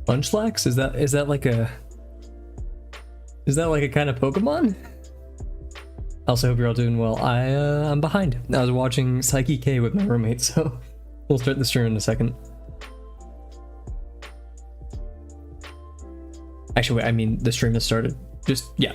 Munchlax? Is that like a kind of Pokemon? Also, hope you're all doing well. I'm behind. I was watching Psyche K with my roommate, so we'll start the stream in a second. Actually, wait, I mean, the stream has started. Just, yeah.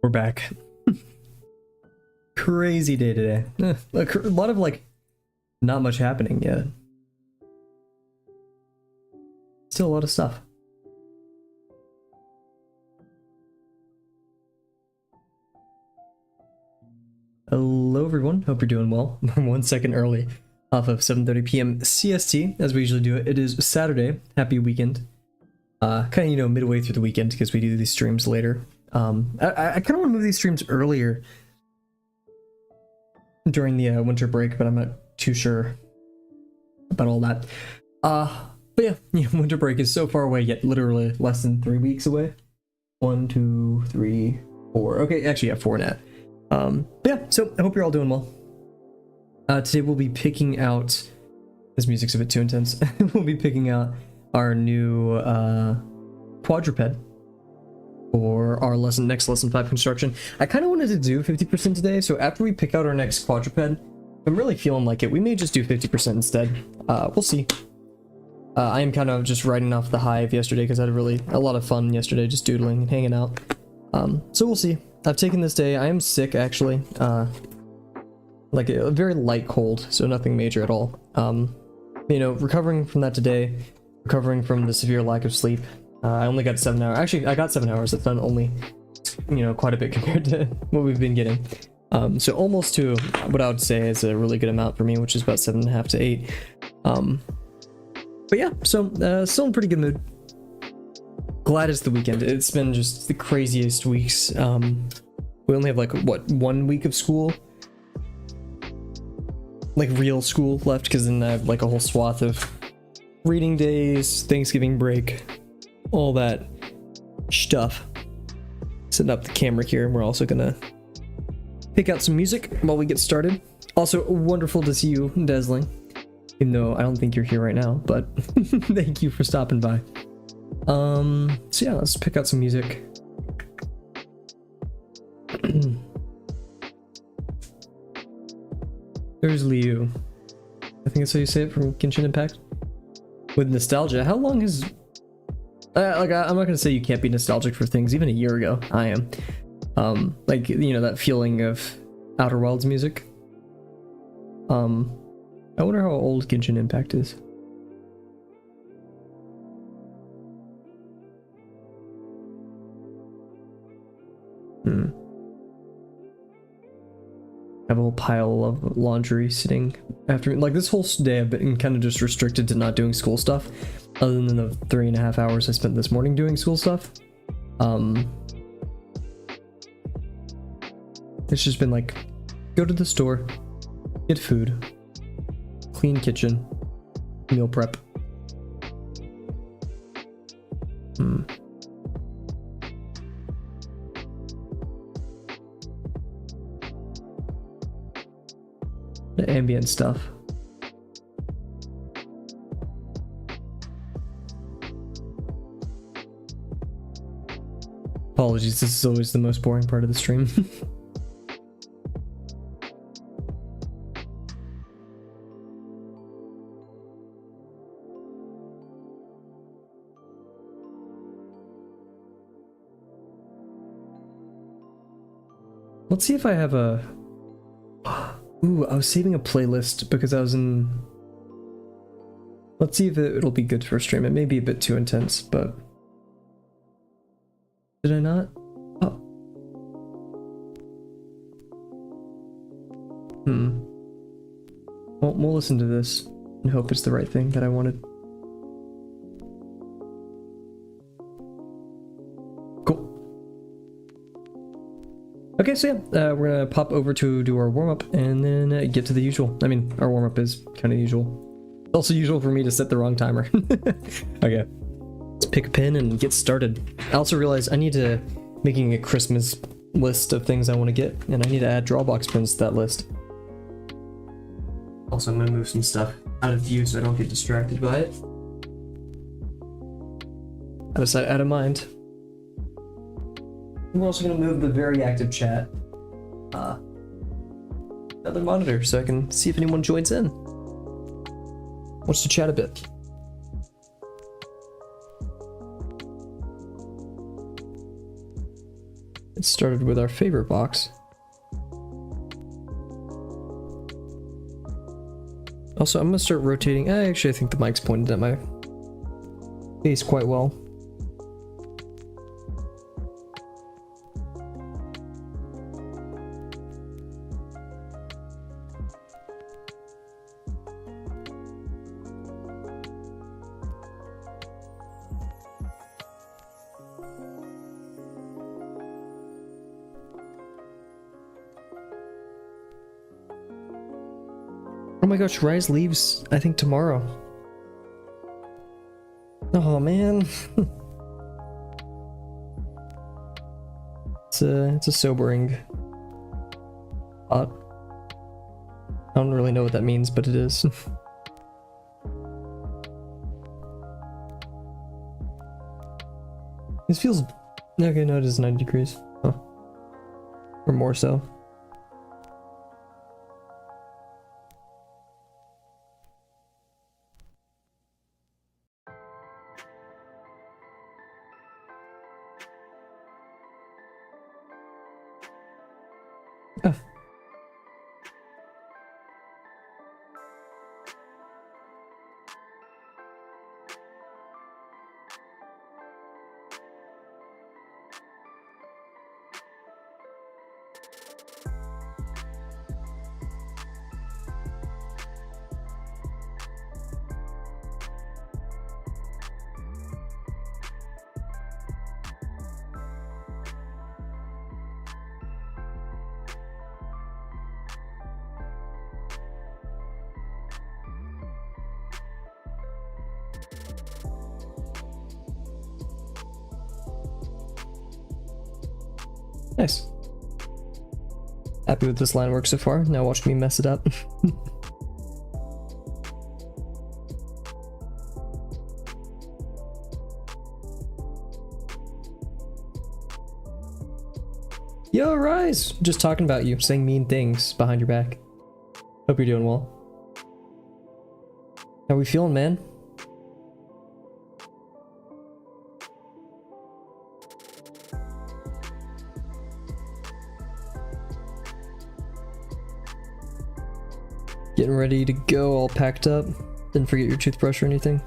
We're back. Crazy day today. A lot of like not much happening yet. Still a lot of stuff. Hello everyone, hope you're doing well. 1 second early off of 7:30 p.m. CST, as we usually do it. It is Saturday. Happy weekend. Kind of, you know, midway through the weekend because we do these streams later. I kind of want to move these streams earlier during the winter break, but I'm not too sure about all that. But yeah, winter break is so far away, yet literally less than 3 weeks away. 1, 2, 3, 4. Okay, actually, yeah, 4 net. But yeah, so I hope you're all doing well. Today we'll be picking out. This music's a bit too intense. We'll be picking out our new quadruped for our next lesson 5 construction. I kind of wanted to do 50% today, so after we pick out our next quadruped, I'm really feeling like it. We may just do 50% instead. We'll see. I am kind of just riding off the high of yesterday because I had a lot of fun yesterday, just doodling and hanging out. So we'll see. I've taken this day. I am sick actually. Like a very light cold, so nothing major at all. You know, recovering from that today, recovering from the severe lack of sleep. I only got 7 hours. Actually, I got 7 hours. That's done only, you know, quite a bit compared to what we've been getting. So almost to what I would say is a really good amount for me, which is about 7.5 to 8. But yeah, so still in pretty good mood. Glad it's the weekend. It's been just the craziest weeks. We only have like what, 1 week of school, like real school left, because then I have like a whole swath of reading days, Thanksgiving break, all that stuff. Setting up the camera here, and we're also gonna pick out some music while we get started. Also, wonderful to see you, Dazzling. Even though I don't think you're here right now, but thank you for stopping by. So yeah, let's pick out some music. There's Liu. I think that's how you say it, from Genshin Impact. With nostalgia, how long has... I'm not gonna say you can't be nostalgic for things. Even a year ago, I am. Like, you know, that feeling of Outer Wilds music. I wonder how old Genshin Impact is. I have a whole pile of laundry sitting after me. Like, this whole day I've been kind of just restricted to not doing school stuff, other than the 3.5 hours I spent this morning doing school stuff. It's just been like, go to the store, get food, clean kitchen, meal prep. The ambient stuff. Apologies, this is always the most boring part of the stream. Let's see if I have a... Ooh, I was saving a playlist because I was in... Let's see if it'll be good for a stream. It may be a bit too intense, but... Did I not? Oh. Well, we'll listen to this and hope it's the right thing that I wanted. Cool. Okay, so yeah, we're gonna pop over to do our warm-up and then get to the usual. I mean, our warm-up is kind of usual. It's also usual for me to set the wrong timer. Okay, let's pick a pin and get started. I also realized I need to making a Christmas list of things I want to get, and I need to add Drawbox pins to that list. Also, I'm gonna move some stuff out of view so I don't get distracted by it. Out of sight, out of mind. We're also going to move the very active chat another monitor so I can see if anyone joins in. Wants to chat a bit. It started with our favorite box. Also, I'm going to start rotating. Actually, I think the mic's pointed at my face quite well. Oh my gosh, Rise leaves, I think, tomorrow. Oh man. It's a sobering thought. I don't really know what that means, but it is. This feels... Okay, no, it is 90 degrees. Huh. Or more so. Oh. Nice. Happy with this line work so far. Now watch me mess it up. Yo, Rise! Just talking about you, saying mean things behind your back. Hope you're doing well. How we feeling, man? Getting ready to go, all packed up. Didn't forget your toothbrush or anything.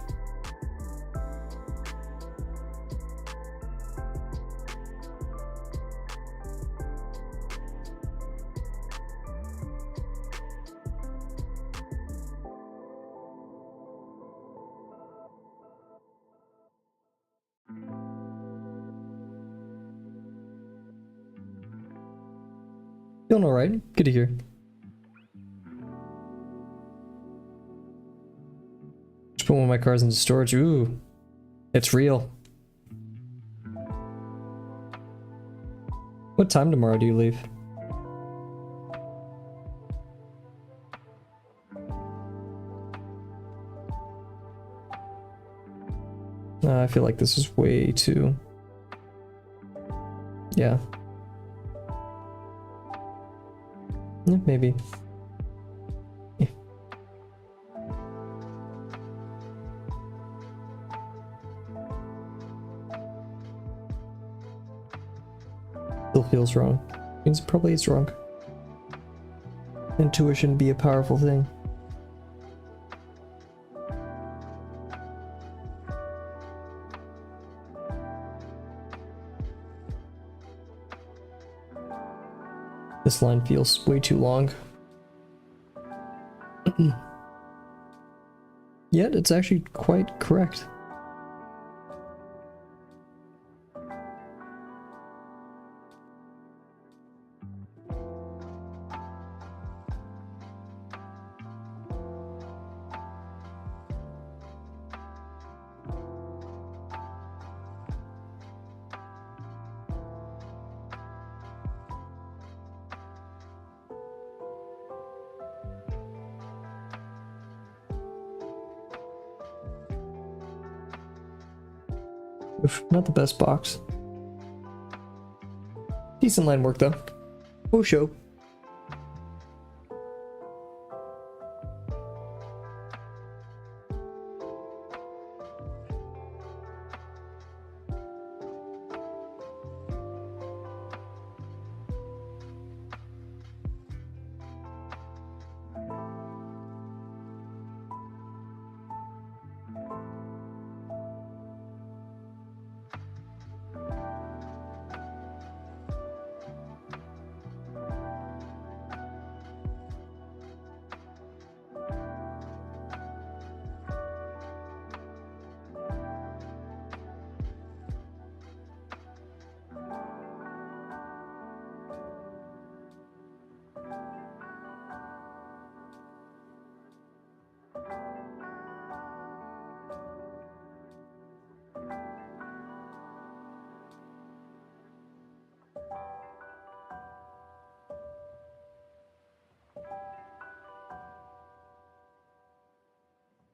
Feeling alright. Good to hear. Just put one of my cars into storage. Ooh. It's real. What time tomorrow do you leave? I feel like this is way too... Yeah. Yeah, maybe. Yeah. Still feels wrong. Means it probably is wrong. Intuition be a powerful thing. This line feels way too long. Yet it's actually quite correct. Oof, not the best box. Decent line work though. Oh, show.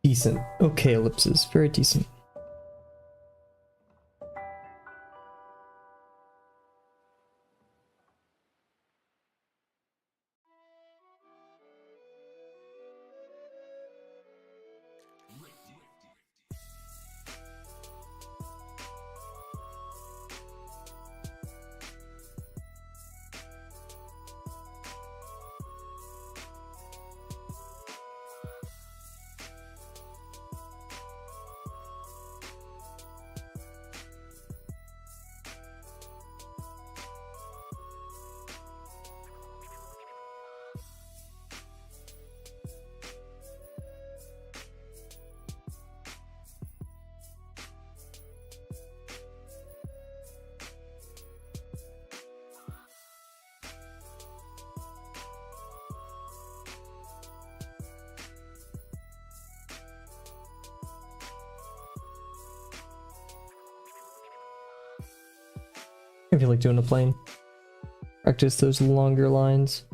Decent. Okay, ellipses. Very decent. feel like doing a plane. Practice those longer lines.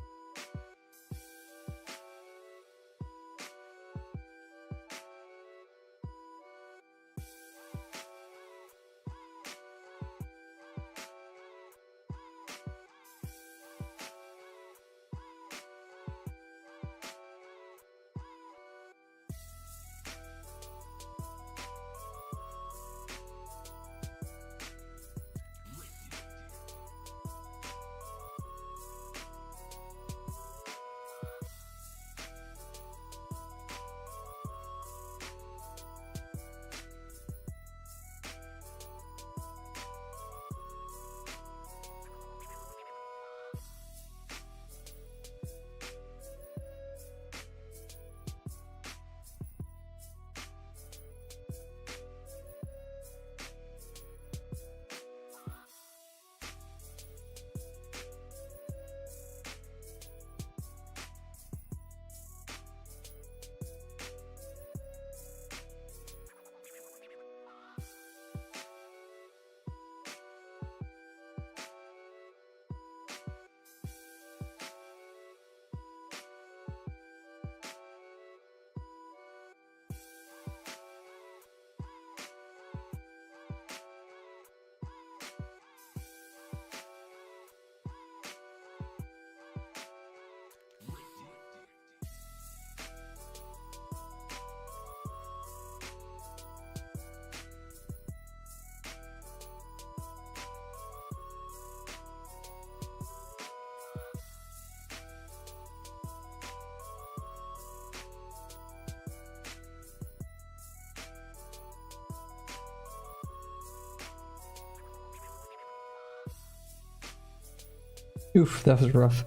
Oof, that was rough.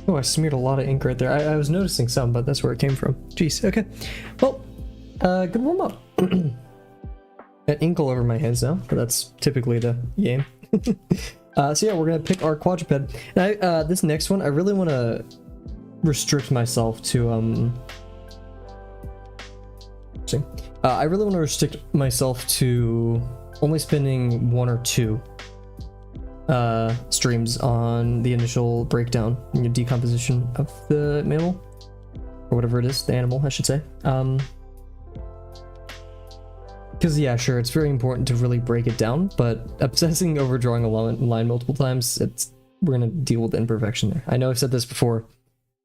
Oh, I smeared a lot of ink right there. I was noticing some, but that's where it came from. Jeez, okay. Well, good warm up. Got ink all over my hands now, but that's typically the game. So yeah, we're gonna pick our quadruped. And this next one, I really want to restrict myself to I really want to restrict myself to only spending 1 or 2 streams on the initial breakdown and decomposition of the mammal, or whatever it is, the animal, I should say. Because yeah, sure, it's very important to really break it down, but obsessing over drawing a line multiple times, we're gonna deal with imperfection there. I know I've said this before,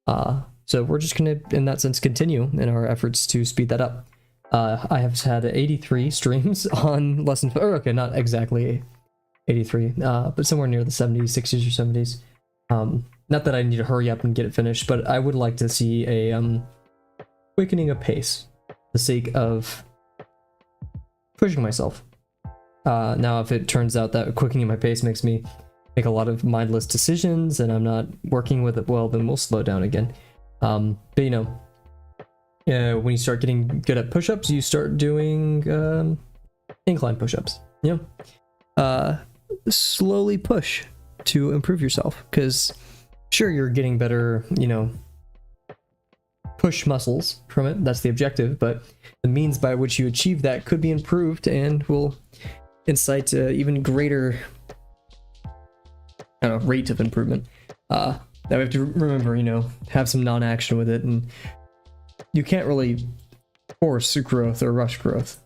so we're just gonna, in that sense, continue in our efforts to speed that up. I have had 83 streams on lesson, or okay, not exactly 83, but somewhere near the 70s, 60s or 70s. Not that I need to hurry up and get it finished, but I would like to see a quickening of pace for the sake of pushing myself. Now, if it turns out that quickening my pace makes me make a lot of mindless decisions and I'm not working with it well, then we'll slow down again. But you know, when you start getting good at push-ups, you start doing incline push-ups. You know, slowly push to improve yourself, because sure, you're getting better, you know, push muscles from it. That's the objective, but the means by which you achieve that could be improved and will incite even greater I don't know, rate of improvement. That we have to remember, you know, have some non-action with it, and you can't really force growth or rush growth.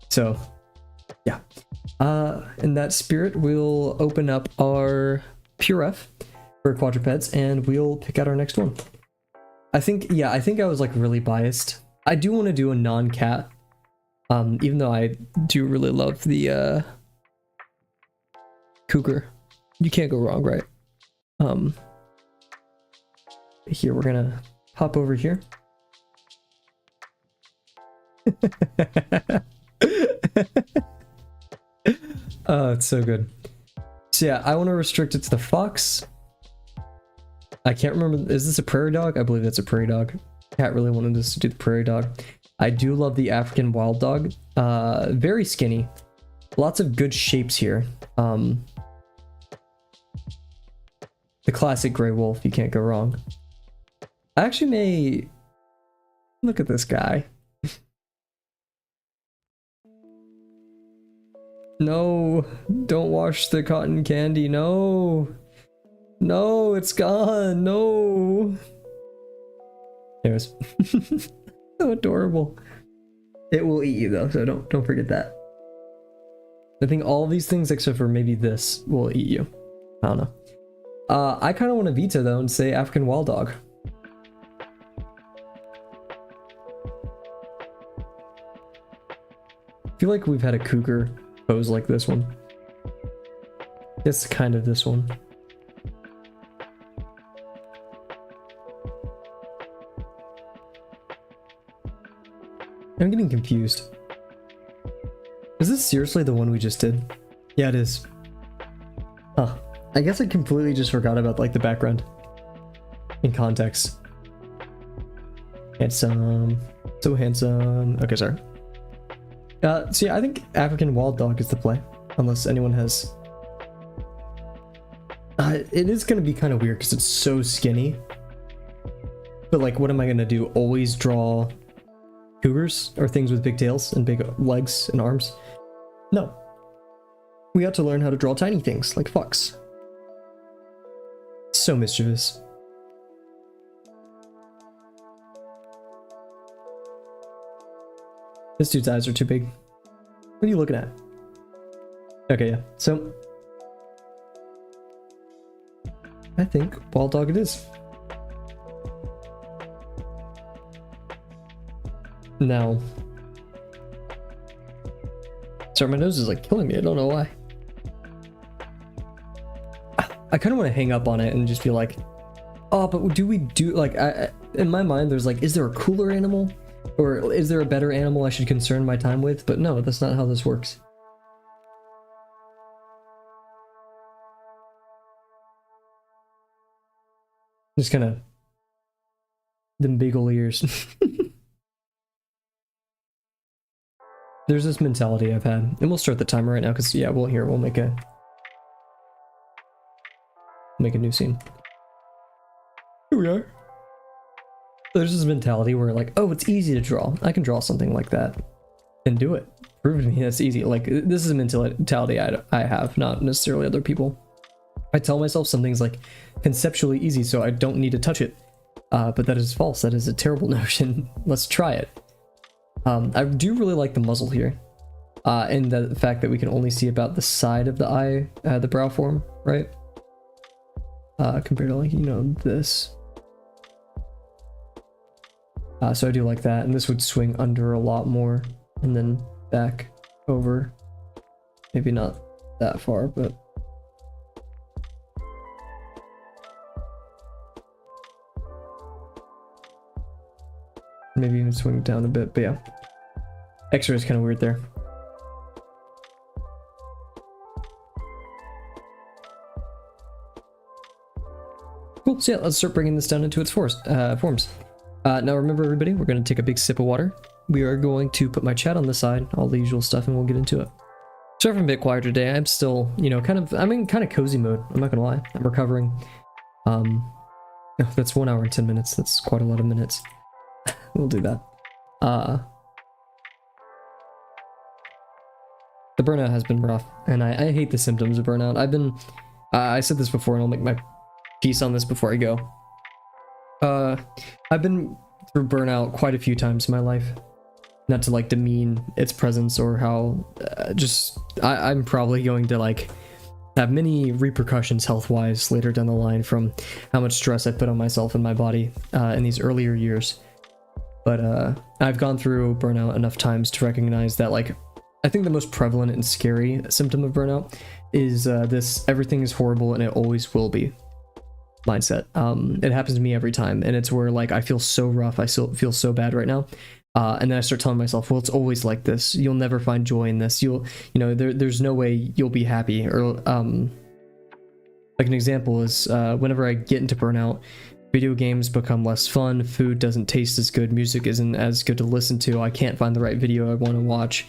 So yeah. In that spirit, we'll open up our Pure F for quadrupeds, and we'll pick out our next one. I think I was like really biased. I do want to do a non-cat, even though I do really love the cougar. You can't go wrong, right? Here we're gonna hop over here. Oh, it's so good. So yeah, I want to restrict it to the fox. I can't remember, is this a prairie dog? I believe that's a prairie dog. Cat really wanted us to do the prairie dog. I do love the African wild dog. Very skinny. Lots of good shapes here. The classic gray wolf, you can't go wrong. I actually may... Look at this guy. No, don't wash the cotton candy, no. No, it's gone, no. There's so adorable. It will eat you though, so don't forget that. I think all these things except for maybe this will eat you. I don't know. I kind of want to veto though and say African wild dog. I feel like we've had a cougar pose like this one. It's kind of this one. I'm getting confused. Is this seriously the one we just did? Yeah, it is. Huh. I guess I completely just forgot about like the background in context. Handsome. So handsome. Okay, sorry. So yeah, I think African wild dog is the play, unless anyone has... it is going to be kind of weird because it's so skinny. But like, what am I going to do? Always draw cougars or things with big tails and big legs and arms? No. We got to learn how to draw tiny things like fox. So mischievous. This dude's eyes are too big. What are you looking at? Okay, yeah. So I think wild dog it is. Now, sorry, my nose is like killing me. I don't know why. I kind of want to hang up on it and just be like, oh, but do we do like, in my mind, there's like, is there a cooler animal? Or is there a better animal I should concern my time with? But no, that's not how this works. Just kind of them big ol' ears. There's this mentality I've had, and we'll start the timer right now because yeah, we'll make a new scene. Here we are. There's this mentality where like, oh, it's easy to draw. I can draw something like that and do it. Prove to me that's easy. Like, this is a mentality I have, not necessarily other people. I tell myself something's like conceptually easy, so I don't need to touch it. But that is false. That is a terrible notion. Let's try it. I do really like the muzzle here. And the fact that we can only see about the side of the eye, the brow form, right? Compared to like, you know, this. So I do like that, and this would swing under a lot more, and then back over. Maybe not that far, but... maybe even swing down a bit, but yeah. X-ray is kind of weird there. Cool, so yeah, let's start bringing this down into its forms. Now remember everybody, we're going to take a big sip of water. We are going to put my chat on the side, all the usual stuff, and we'll get into it. Sorry if I'm a bit quieter today. I'm still, you know, I'm in kind of cozy mode. I'm not going to lie. I'm recovering. That's 1 hour and 10 minutes. That's quite a lot of minutes. We'll do that. the burnout has been rough, and I hate the symptoms of burnout. I said this before, and I'll make my piece on this before I go. I've been through burnout quite a few times in my life. Not to like demean its presence or how, I'm probably going to like have many repercussions health-wise later down the line from how much stress I put on myself and my body in these earlier years. But I've gone through burnout enough times to recognize that, like, I think the most prevalent and scary symptom of burnout is this everything is horrible and it always will be mindset. It happens to me every time, and it's where like I feel so rough, I still feel so bad right now, and then I start telling myself, well, it's always like this, you'll never find joy in this, there's no way you'll be happy. Or like an example is whenever I get into burnout, video games become less fun, food doesn't taste as good, music isn't as good to listen to, I can't find the right video I want to watch,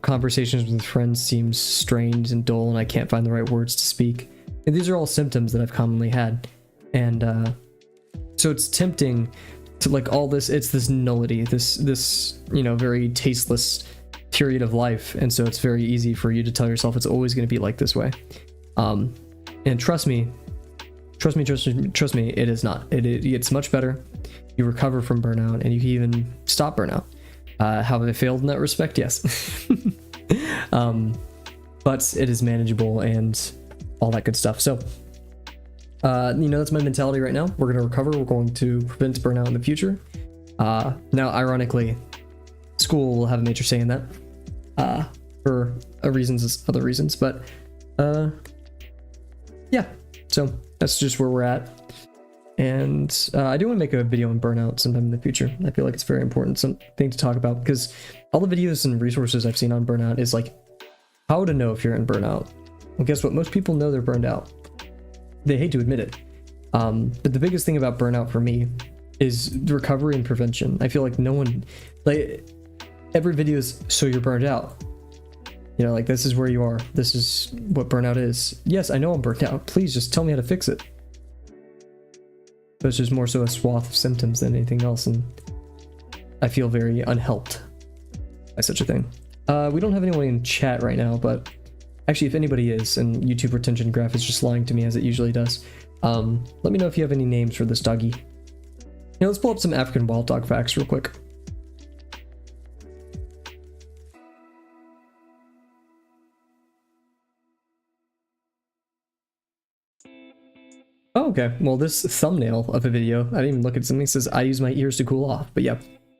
conversations with friends seems strained and dull, and I can't find the right words to speak. And these are all symptoms that I've commonly had. And so it's tempting to like all this, it's this nullity, this very tasteless period of life. And so it's very easy for you to tell yourself it's always going to be like this way. And trust me, it is not. It's much better. You recover from burnout, and you can even stop burnout. Have I failed in that respect? Yes. But it is manageable and all that good stuff. So, that's my mentality right now. We're going to recover. We're going to prevent burnout in the future. Now, ironically, school will have a major say in that for other reasons. But yeah, so that's just where we're at. And I do want to make a video on burnout sometime in the future. I feel like it's very important, something to talk about, because all the videos and resources I've seen on burnout is like how to know if you're in burnout. Well, guess what? Most people know they're burned out. They hate to admit it. But the biggest thing about burnout for me is the recovery and prevention. I feel like no one, like, every video is so you're burned out. Like, this is where you are. This is what burnout is. Yes, I know I'm burned out. Please just tell me how to fix it. But it's just more so a swath of symptoms than anything else, and I feel very unhelped by such a thing. We don't have anyone in chat right now, but actually, if anybody is, and YouTube retention graph is just lying to me as it usually does, let me know if you have any names for this doggy. Let's pull up some African wild dog facts real quick. Oh, okay. Well, this thumbnail of a video, I didn't even look at something that says I use my ears to cool off, but yeah.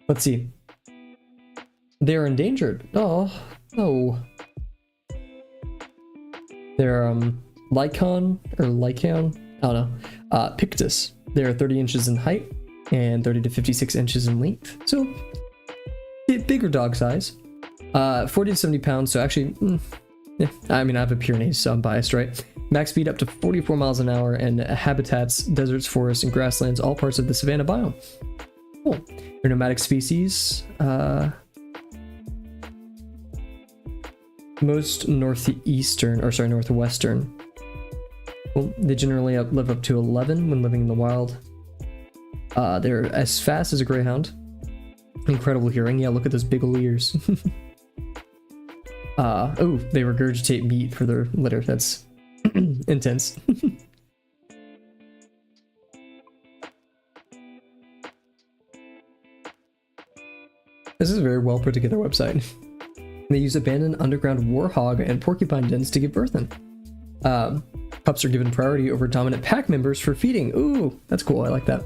Let's see. They're endangered. Oh, no. They're Lycaon, I don't know, Pictus. They're 30 inches in height and 30 to 56 inches in length. So, bigger dog size. 40 to 70 pounds, so actually, yeah, I mean, I have a Pyrenees, so I'm biased, right? Max speed up to 44 miles an hour, and habitats, deserts, forests, and grasslands, all parts of the savanna biome. Cool. They're nomadic species. Most northwestern. Well, they generally live up to 11 when living in the wild. They're as fast as a greyhound. Incredible hearing. Yeah, look at those big ol' ears. Oh, they regurgitate meat for their litter. That's intense. This is a very well put together website. They use abandoned underground warhog and porcupine dens to give birth in. Pups are given priority over dominant pack members for feeding. Ooh, that's cool. I like that.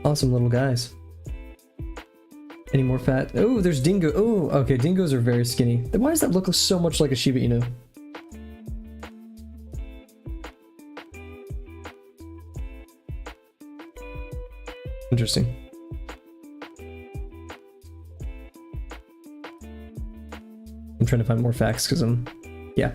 Awesome little guys. Any more fat? Oh, there's dingo. Oh, okay. Dingoes are very skinny. Why does that look so much like a Shiba Inu? Interesting. I'm trying to find more facts because yeah.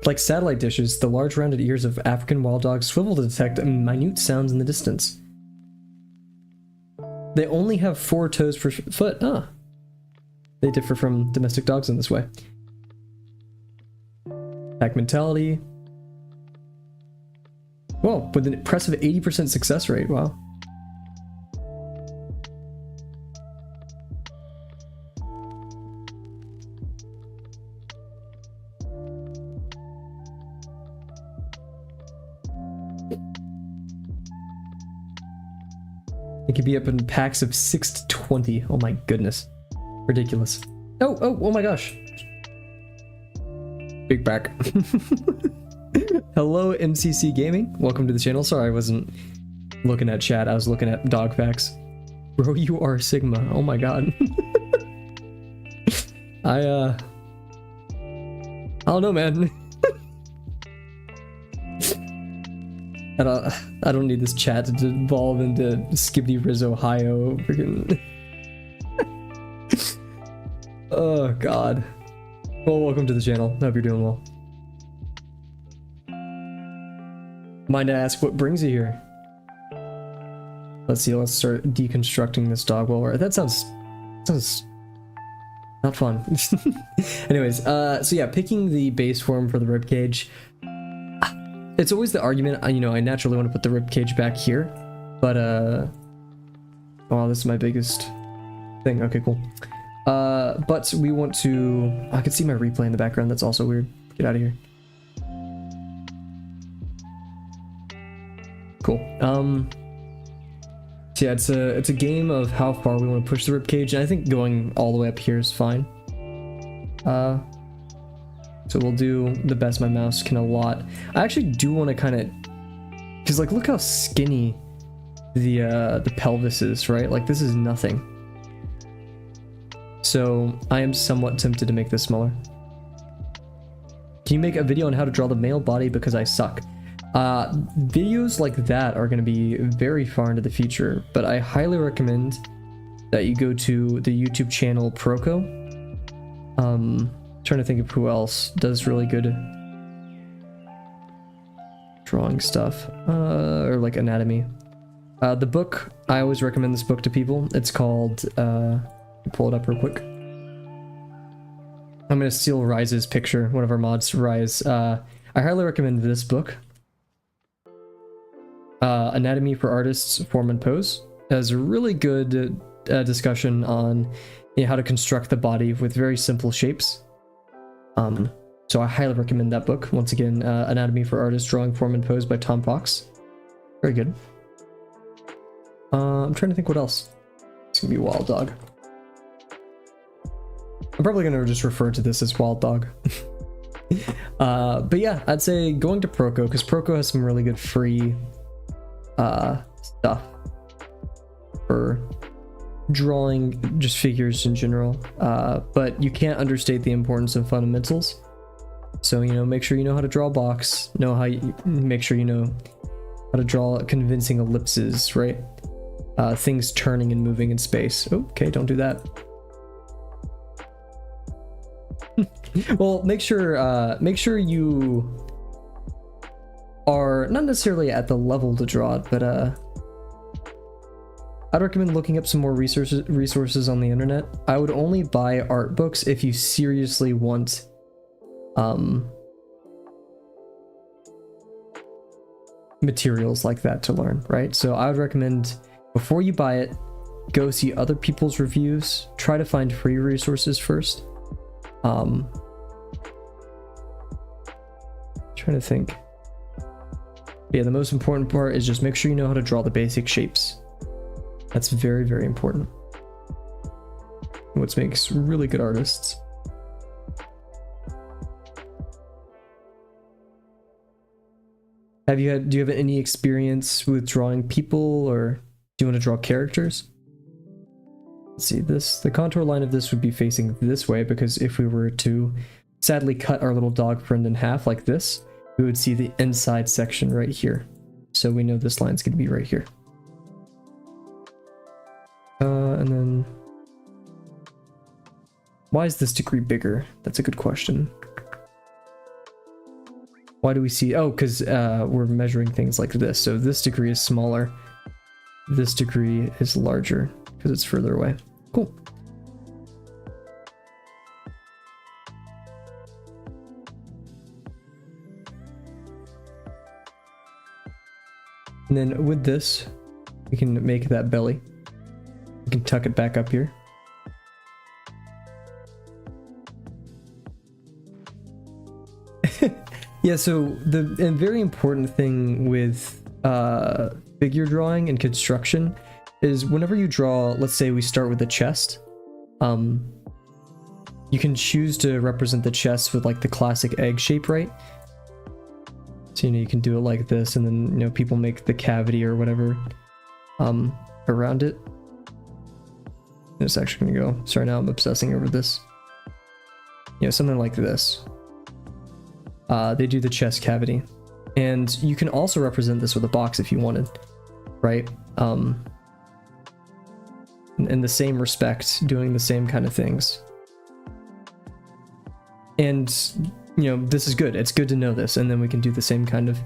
Like satellite dishes, the large rounded ears of African wild dogs swivel to detect minute sounds in the distance. They only have 4 toes per foot. They differ from domestic dogs in this way. Pack mentality. Oh, with an impressive 80% success rate. Wow. It could be up in packs of 6 to 20. Oh my goodness. Ridiculous. Oh my gosh. Big back. Hello, MCC Gaming. Welcome to the channel. Sorry, I wasn't looking at chat. I was looking at dog facts. Bro, you are Sigma. Oh my god. I don't know, man. I don't need this chat to devolve into Skibbity Riz Ohio. Freaking. Oh god. Well, welcome to the channel. Hope you're doing well. Mind to ask what brings you here? Let's see. Let's start deconstructing this dog. Well, that sounds not fun. Anyways, so yeah, picking the base form for the ribcage. It's always the argument, you know, I naturally want to put the ribcage back here, but, oh, this is my biggest thing. Okay, cool. But we want to, I can see my replay in the background. That's also weird. Get out of here. Cool. So yeah, it's a game of how far we want to push the ribcage, and I think going all the way up here is fine. So we'll do the best my mouse can allot. I actually do want to kind of, because like look how skinny the pelvis is, right? Like this is nothing. So I am somewhat tempted to make this smaller. Can you make a video on how to draw the male body because I suck? Videos like that are going to be very far into the future, but I highly recommend that you go to the YouTube channel Proco. Trying to think of who else does really good drawing stuff, or like anatomy. The book, I always recommend this book to people. It's called, pull it up real quick. I'm gonna steal Rise's picture, one of our mods, Rise. I highly recommend this book. Anatomy for Artists, Form and Pose. It has a really good discussion on, you know, how to construct the body with very simple shapes. So I highly recommend that book. Once again, Anatomy for Artists, Drawing, Form, and Pose by Tom Fox. Very good. I'm trying to think what else. It's gonna be Wild Dog. I'm probably gonna just refer to this as Wild Dog. But yeah, I'd say going to Proco, because Proco has some really good free stuff for drawing just figures in general, but you can't understate the importance of fundamentals. So, you know, make sure you know how to draw a box, make sure you know how to draw convincing ellipses, right? Things turning and moving in space. Oh, okay, don't do that. Well, make sure you are not necessarily at the level to draw it, but I'd recommend looking up some more resources on the internet. I would only buy art books if you seriously want materials like that to learn, right? So I would recommend, before you buy it, go see other people's reviews. Try to find free resources first. Trying to think. Yeah, the most important part is just make sure you know how to draw the basic shapes. That's very, very important. What makes really good artists. Do you have any experience with drawing people, or do you want to draw characters? Let's see, the contour line of this would be facing this way, because if we were to sadly cut our little dog friend in half like this, we would see the inside section right here. So we know this line's going to be right here. And then, why is this degree bigger? That's a good question. Why do we see, oh, because we're measuring things like this. So this degree is smaller. This degree is larger because it's further away. Cool. And then with this, we can make that belly. We can tuck it back up here. Yeah, so the very important thing with figure drawing and construction is whenever you draw, let's say we start with the chest, you can choose to represent the chest with like the classic egg shape, right? So, you know, you can do it like this, and then, you know, people make the cavity or whatever around it. It's actually gonna go, sorry, now I'm obsessing over this. You know, something like this. They do the chest cavity. And you can also represent this with a box if you wanted, right? In the same respect, doing the same kind of things. And, you know, this is good. It's good to know this. And then we can do the same kind of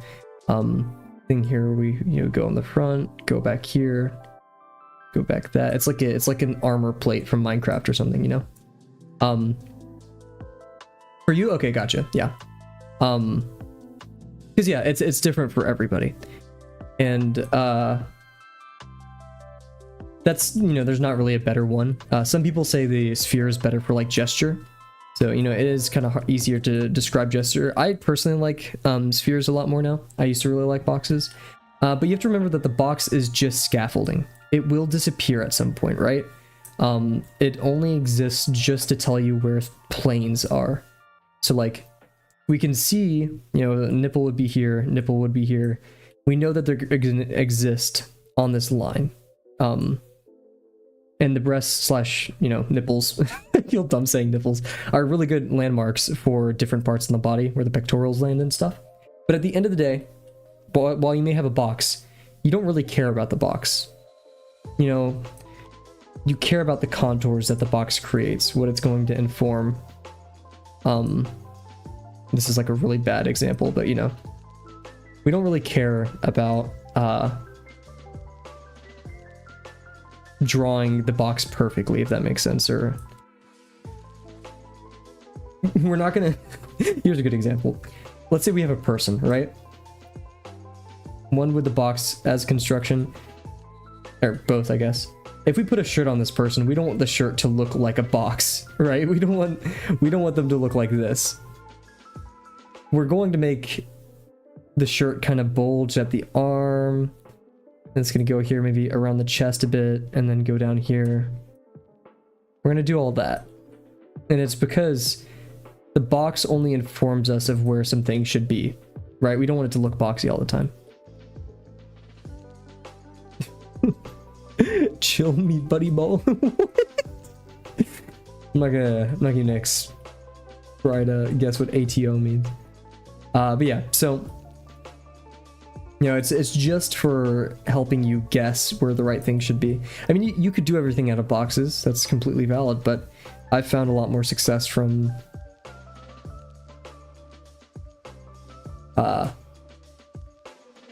thing here where we, you know, go on the front, go back here, go back that. It's like an armor plate from Minecraft or something, you know? For you? Okay, gotcha. Yeah. Because yeah, it's different for everybody. And that's, you know, there's not really a better one. Some people say the sphere is better for like gesture. So, you know, it is kind of easier to describe gesture. I personally like spheres a lot more now. I used to really like boxes. But you have to remember that the box is just scaffolding. It will disappear at some point, right? It only exists just to tell you where planes are. So like, we can see, you know, nipple would be here, nipple would be here. We know that they exist on this line. And the breasts slash, you know, nipples, I feel dumb saying nipples, are really good landmarks for different parts in the body where the pectorals land and stuff. But at the end of the day, while you may have a box, you don't really care about the box. You know, you care about the contours that the box creates, what it's going to inform. This is like a really bad example, but you know, we don't really care about drawing the box perfectly, if that makes sense. Or we're not gonna here's a good example. Let's say we have a person, right? One with the box as construction, or both, I guess. If we put a shirt on this person, we don't want the shirt to look like a box, right? We don't want them to look like this. We're going to make the shirt kind of bulge at the arm. It's going to go here, maybe around the chest a bit, and then go down here. We're going to do all that. And it's because the box only informs us of where some things should be, right? We don't want it to look boxy all the time. Chill me, buddy ball. I'm not gonna next try to guess what ATO means. But yeah, so, you know, it's just for helping you guess where the right thing should be. I mean, you could do everything out of boxes. That's completely valid, but I've found a lot more success from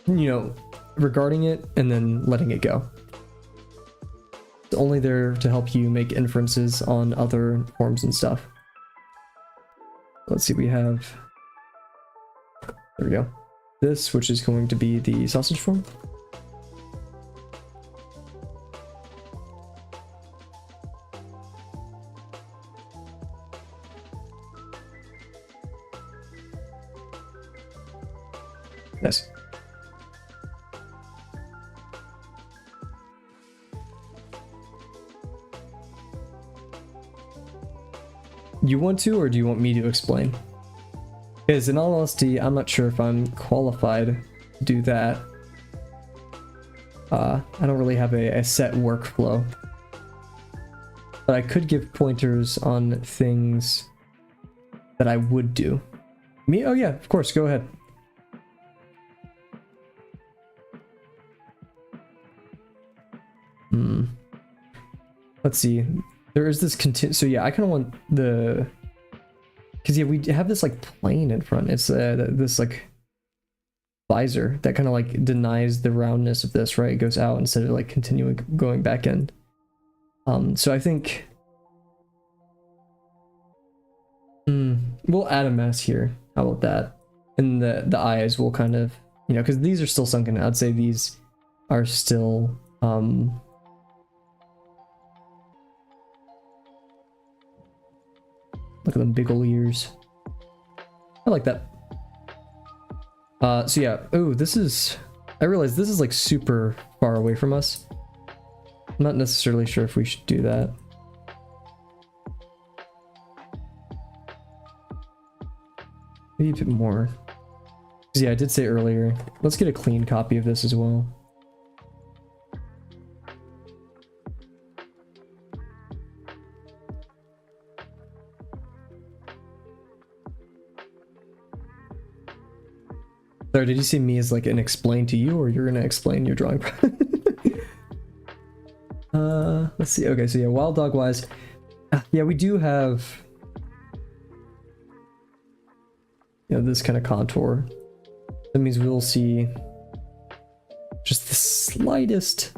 you know, regarding it and then letting it go. It's only there to help you make inferences on other forms and stuff. Let's see, we have, there we go. This, which is going to be the sausage form. Yes. You want to, or do you want me to explain? Because in all honesty, I'm not sure if I'm qualified to do that. I don't really have a set workflow. But I could give pointers on things that I would do. Me? Oh yeah, of course, go ahead. Let's see. There is this so yeah, I kind of want the, because yeah, we have this like plane in front. It's this like visor that kind of like denies the roundness of this, right? It goes out instead of like continuing going back in. So I think we'll add a mask here. How about that? And the eyes will kind of, you know, because these are still sunken. I'd say these are still look at them big ol' ears. I like that. So yeah, oh, this is, I realize this is like super far away from us. I'm not necessarily sure if we should do that. Maybe a bit more. Yeah, I did say earlier, let's get a clean copy of this as well. Sorry, did you see me as like an explain to you, or you're gonna explain your drawing? Let's see. Okay, so yeah, wild dog wise, yeah, we do have, you know, this kind of contour. That means we'll see just the slightest,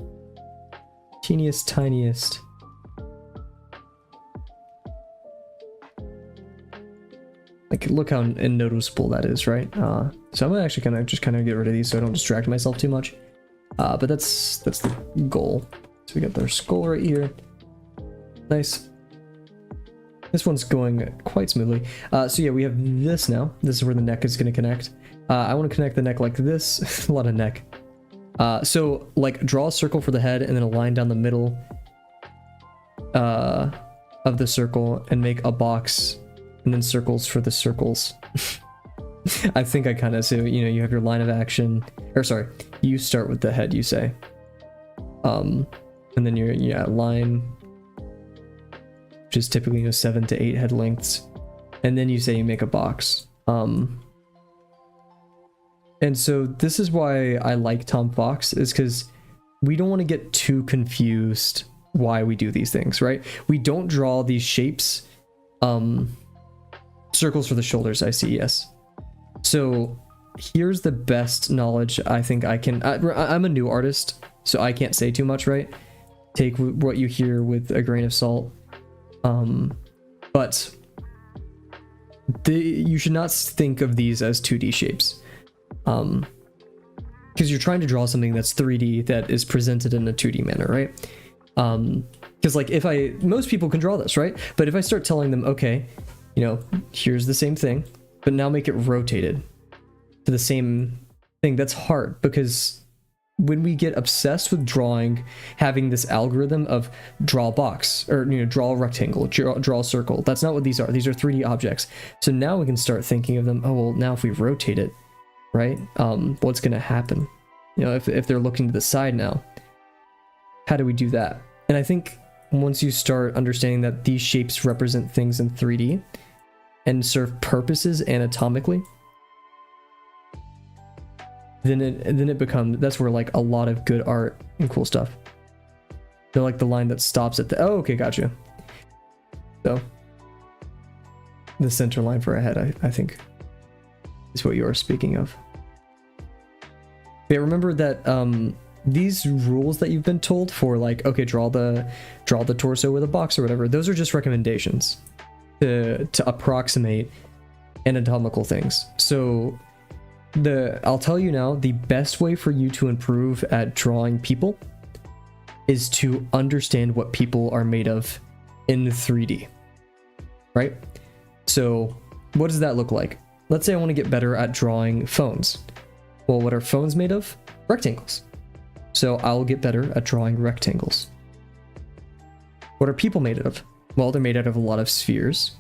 teeniest, tiniest. Like, look how noticeable that is, right? So I'm gonna actually kind of get rid of these so I don't distract myself too much. But that's the goal. So we got their skull right here. Nice. This one's going quite smoothly. So yeah, we have this now. This is where the neck is gonna connect. I want to connect the neck like this. A lot of neck. So like draw a circle for the head and then a line down the middle of the circle and make a box and then circles for the circles. I think I kind of, so you know, you have your line of action, or sorry, you start with the head, you say, and then your line, which is typically, you know, 7 to 8 head lengths, and then you say you make a box. And so this is why I like Tom Fox, is because we don't want to get too confused why we do these things, right? We don't draw these shapes. Circles for the shoulders, I see, yes. So here's the best knowledge I think I can. I'm a new artist, so I can't say too much, right? Take what you hear with a grain of salt. But you should not think of these as 2D shapes. Because you're trying to draw something that's 3D that is presented in a 2D manner, right? Because like most people can draw this, right? But if I start telling them, okay, you know, here's the same thing, but now make it rotated to the same thing, that's hard, because when we get obsessed with drawing, having this algorithm of draw a box, or, you know, draw a rectangle, draw a circle, that's not what these are. These are 3D objects. So now we can start thinking of them, oh, well, now if we rotate it, right, what's going to happen? You know, if they're looking to the side now, how do we do that? And I think once you start understanding that these shapes represent things in 3D and serve purposes anatomically, then it becomes, that's where like a lot of good art and cool stuff. They're like the line that stops at the, oh, okay, gotcha. So the center line for a head, I think, is what you are speaking of. Yeah, remember that these rules that you've been told for, like, okay, draw the torso with a box or whatever, those are just recommendations to approximate anatomical things. So I'll tell you now, the best way for you to improve at drawing people is to understand what people are made of in 3D, right? So what does that look like? Let's say I want to get better at drawing phones. Well, what are phones made of? Rectangles. So I'll get better at drawing rectangles. What are people made of? Well, they're made out of a lot of spheres.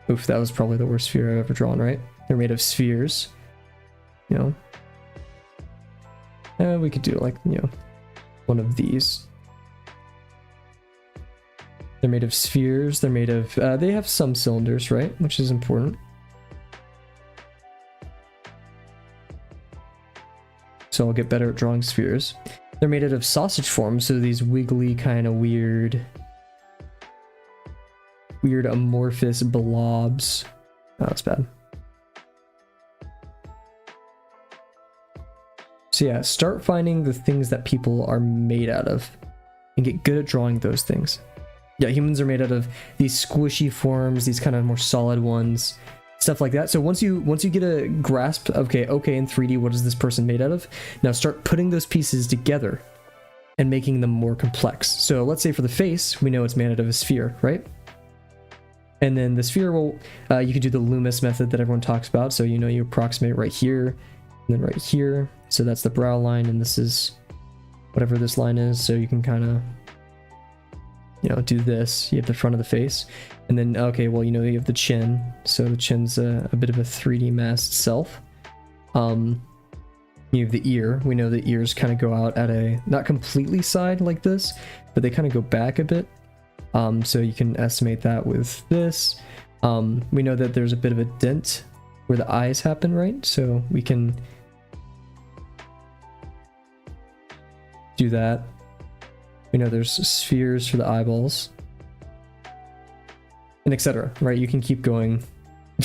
Oof, that was probably the worst sphere I've ever drawn, right? They're made of spheres. You know, we could do like, you know, one of these. They're made of spheres. They're made of, they have some cylinders, right? Which is important. So I'll get better at drawing spheres. They're made out of sausage forms, so these wiggly kind of weird amorphous blobs. Oh, that's bad. So yeah, start finding the things that people are made out of and get good at drawing those things. Yeah, humans are made out of these squishy forms, these kind of more solid ones. stuff like that. So once you get a grasp of okay, in 3D, what is this person made out of? Now start putting those pieces together and making them more complex. So let's say for the face, we know it's made out of a sphere, right? And then the sphere will, you can do the Loomis method that everyone talks about. So you approximate right here, and then right here. So that's the brow line, and this is whatever this line is. So you can kind of, do this. You have the front of the face, and then okay, well you have the chin. So the chin's a bit of a 3D masked self. You have the ear. We know the ears kind of go out at a not completely side like this, but they kind of go back a bit. So you can estimate that with this. We know that there's a bit of a dent where the eyes happen, right? So we can do that. We know there's spheres for the eyeballs, and etc. Right? You can keep going.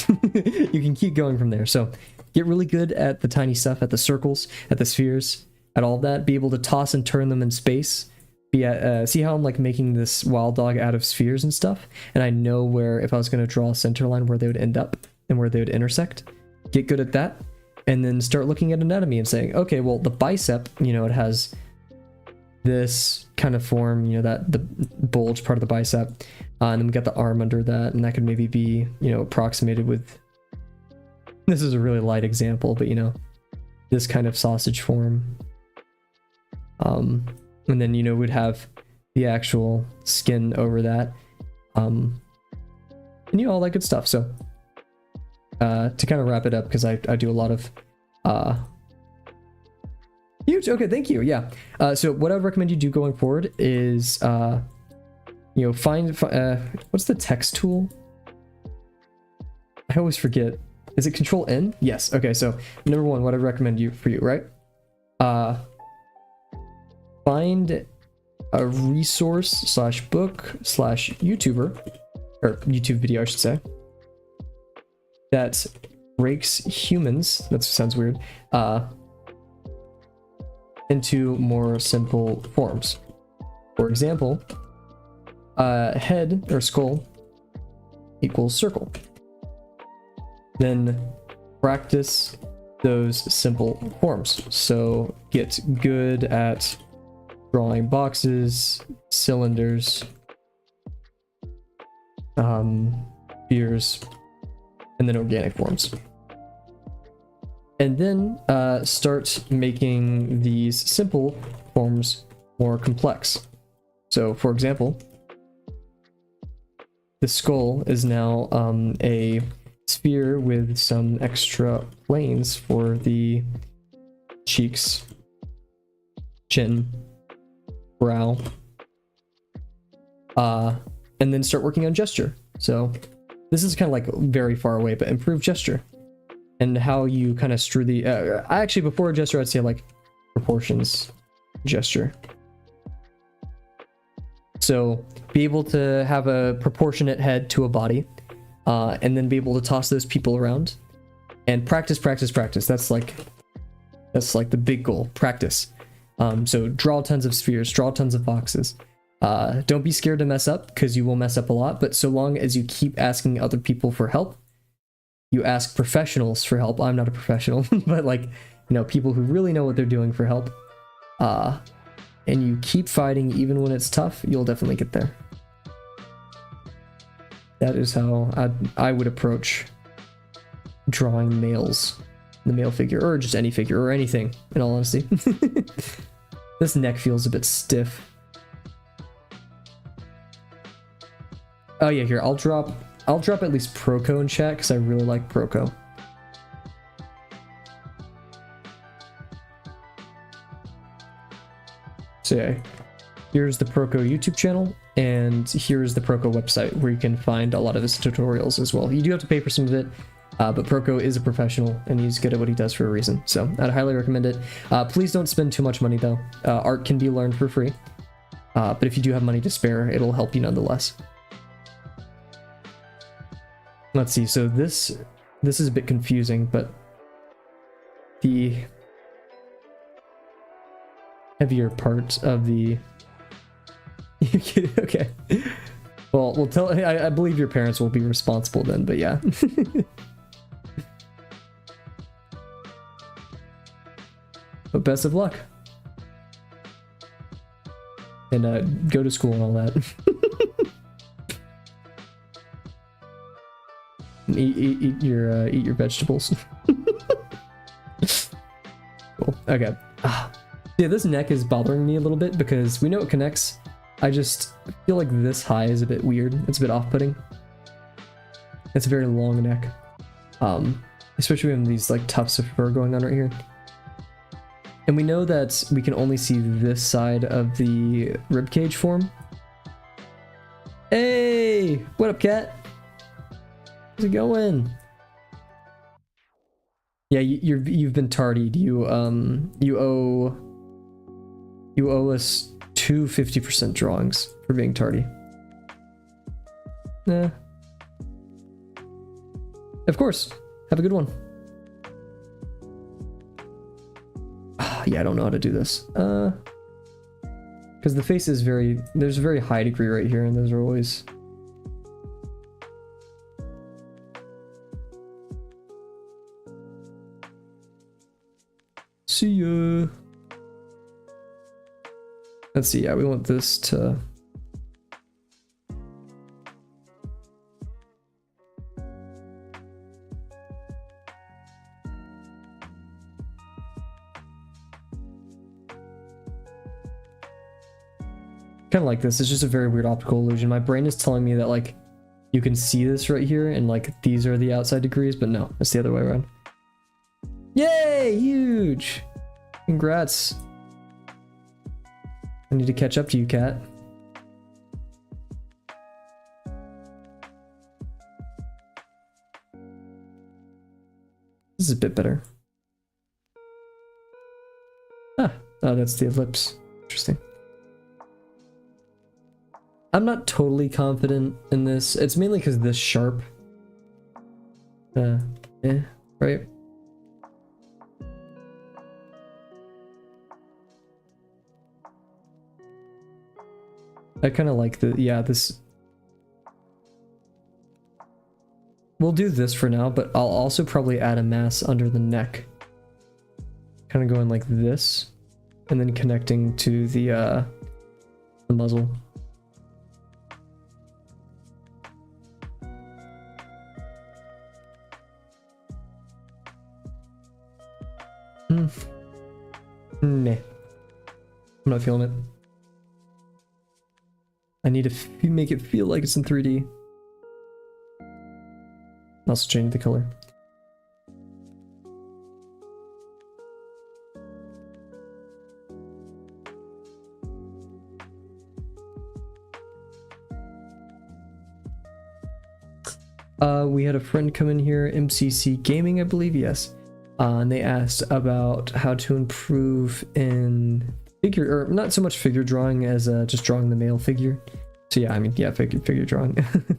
You can keep going from there. So get really good at the tiny stuff, at the circles, at the spheres, at all of that. Be able to toss and turn them in space. See how I'm like making this wild dog out of spheres and stuff, and I know where, if I was going to draw a center line, where they would end up and where they would intersect. Get good at that, and then start looking at anatomy and saying, okay, well the bicep, it has this kind of form, that the bulge part of the bicep, and then we got the arm under that, and that could maybe be approximated with, this is a really light example, but this kind of sausage form. And then we'd have the actual skin over that, and all that good stuff. So to kind of wrap it up, because I do a lot of huge. Okay, thank you. Yeah. So what I would recommend you do going forward is find what's the text tool? I always forget. Is it Control N? Yes. Okay. So number one, what I recommend for you, right? Find a resource / book / YouTuber, or YouTube video, I should say, that breaks humans, that sounds weird, into more simple forms. For example, head or skull equals circle. Then practice those simple forms. So get good at drawing boxes, cylinders, spheres, and then organic forms. And then start making these simple forms more complex. So for example, the skull is now a sphere with some extra planes for the cheeks, chin, brow, and then start working on gesture. So this is kind of like very far away, but improve gesture and how you kind of strew the actually before gesture I'd say like proportions gesture. So be able to have a proportionate head to a body, and then be able to toss those people around and practice. That's like the big goal. Practice. So draw tons of spheres, draw tons of boxes. Don't be scared to mess up, because you will mess up a lot, but so long as you keep asking other people for help, you ask professionals for help. I'm not a professional, but people who really know what they're doing for help, and you keep fighting even when it's tough, you'll definitely get there. That is how I would approach drawing males, the male figure, or just any figure, or anything, in all honesty. This neck feels a bit stiff. Oh yeah, here, I'll drop at least Proco in chat, because I really like Proco. So yeah, here's the Proco YouTube channel, and here's the Proco website, where you can find a lot of his tutorials as well. You do have to pay for some of it, but Proco is a professional, and he's good at what he does for a reason. So I'd highly recommend it. Please don't spend too much money though. Art can be learned for free, but if you do have money to spare, it'll help you nonetheless. Let's see, so this is a bit confusing, but the heavier part of the... Okay. Well, we'll tell... I believe your parents will be responsible then, but yeah. But best of luck. And go to school and all that. And eat your vegetables. Cool. Okay. Yeah, this neck is bothering me a little bit because we know it connects. I just feel like this high is a bit weird. It's a bit off-putting. It's a very long neck. Especially when these like tufts of fur going on right here. And we know that we can only see this side of the ribcage form. Hey! What up, cat? How's it going? Yeah, you've been tardied. You owe us 2 50% drawings for being tardy. Nah. Of course. Have a good one. Yeah, I don't know how to do this. Because the face is there's a very high degree right here, and those are always... See ya. Let's see, yeah, we want this to... Kind of like this. It's just a very weird optical illusion. My brain is telling me that like you can see this right here and like these are the outside degrees, but no, it's the other way around. Yay! Huge! Congrats. I need to catch up to you, cat. This is a bit better. Oh, that's the ellipse. Interesting. I'm not totally confident in this. It's mainly because this sharp. Right? I kind of like this. We'll do this for now, but I'll also probably add a mass under the neck. Kind of going like this, and then connecting to the muzzle. Nah. I'm not feeling it. I need to make it feel like it's in 3D. Also change the color. We had a friend come in here, MCC Gaming, I believe, yes. And they asked about how to improve in figure, or not so much figure drawing as just drawing the male figure. So yeah, I mean, yeah, figure drawing,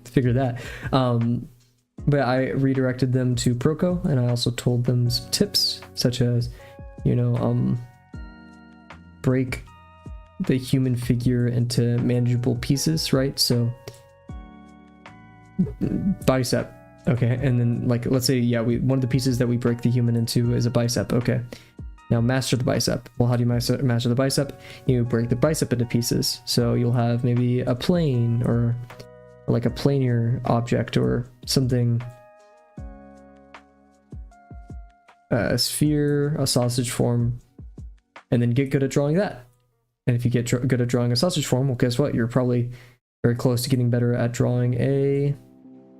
figure that. But I redirected them to Proco, and I also told them some tips, such as, you know, break the human figure into manageable pieces, right? So bicep. Okay, and then like let's say one of the pieces that we break the human into is a bicep. Okay, now master the bicep. Well, how do you master the bicep? You break the bicep into pieces. So you'll have maybe a plane or like a planar object or something, a sphere, a sausage form, and then get good at drawing that. And if you get good at drawing a sausage form, well, guess what? You're probably very close to getting better at drawing a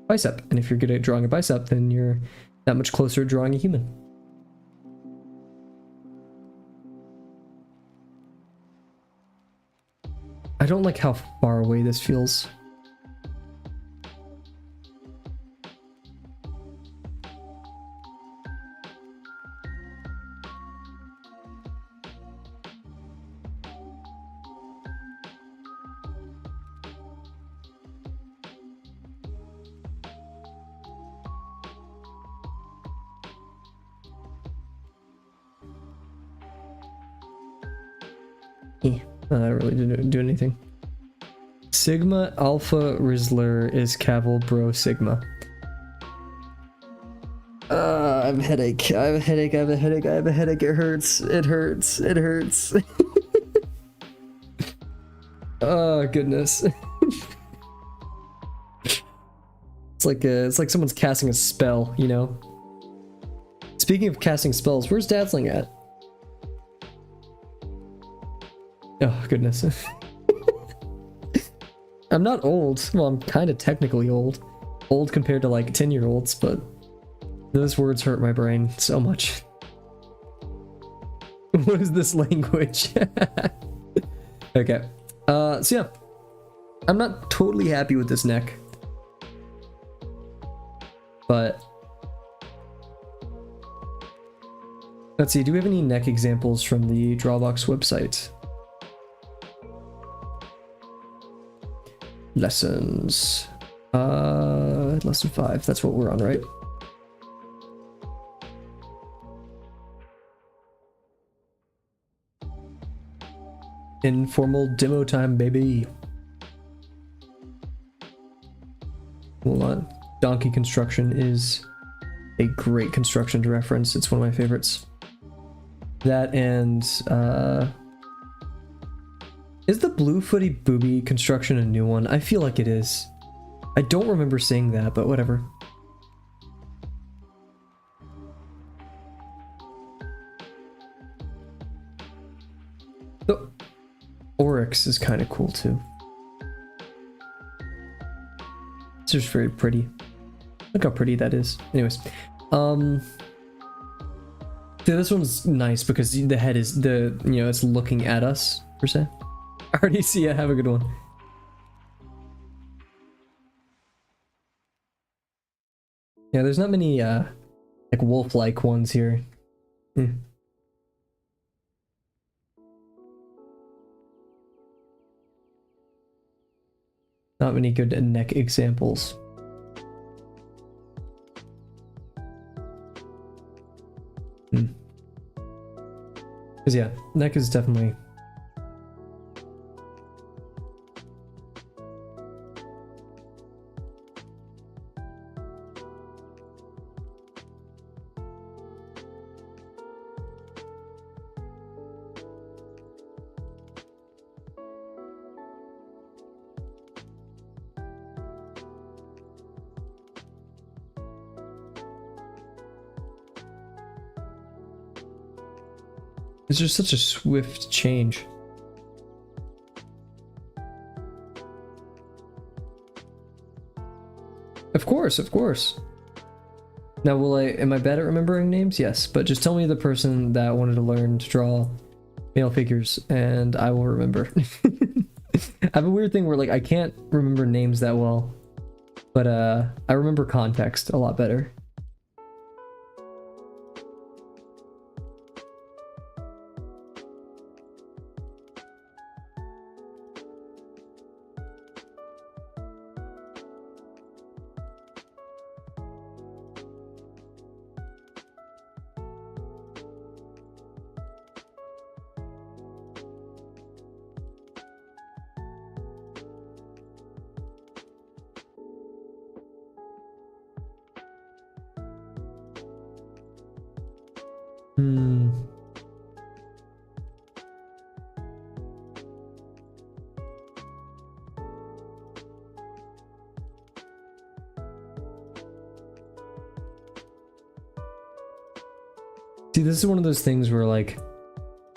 bicep. And if you're good at drawing a bicep, then you're that much closer to drawing a human. I don't like how far away this feels. That really didn't do anything. Sigma Alpha Rizzler is Kavel Bro Sigma. I have a headache. I have a headache. I have a headache. I have a headache. It hurts. It hurts. It hurts. Oh goodness. It's like someone's casting a spell, you know. Speaking of casting spells, where's Dazzling at? Oh goodness. I'm not old. Well, I'm kind of technically old. Old compared to like 10-year-olds, but those words hurt my brain so much. What is this language? Okay. So yeah. I'm not totally happy with this neck. But let's see, do we have any neck examples from the Drawbox website? Lessons. Lesson 5. That's what we're on, right? Informal demo time, baby. Hold on. Donkey construction is a great construction to reference. It's one of my favorites. That and is the Blue Footy Booby construction a new one? I feel like it is. I don't remember saying that, but whatever. The Oryx is kind of cool too. It's just very pretty. Look how pretty that is. Anyways, yeah, this one's nice because the head is it's looking at us per se. I already see it. Have a good one. Yeah, there's not many like wolf-like ones here. Not many good neck examples. Because yeah, neck is definitely... It's just such a swift change. Of course, of course. Now, am I bad at remembering names? Yes, but just tell me the person that wanted to learn to draw male figures and I will remember. I have a weird thing where like I can't remember names that well, but I remember context a lot better. See, this is one of those things where like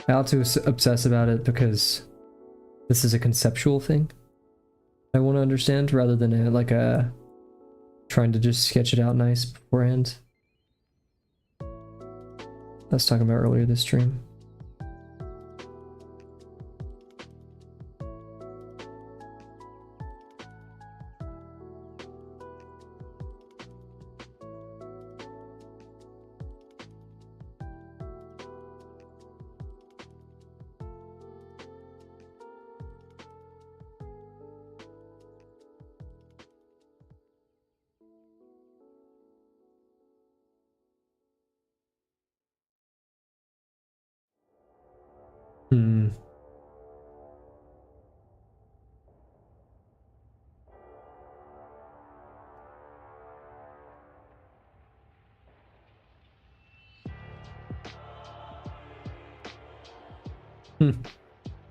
I ought to obsess about it because this is a conceptual thing I want to understand rather than trying to just sketch it out nice beforehand. I was talking about earlier this stream.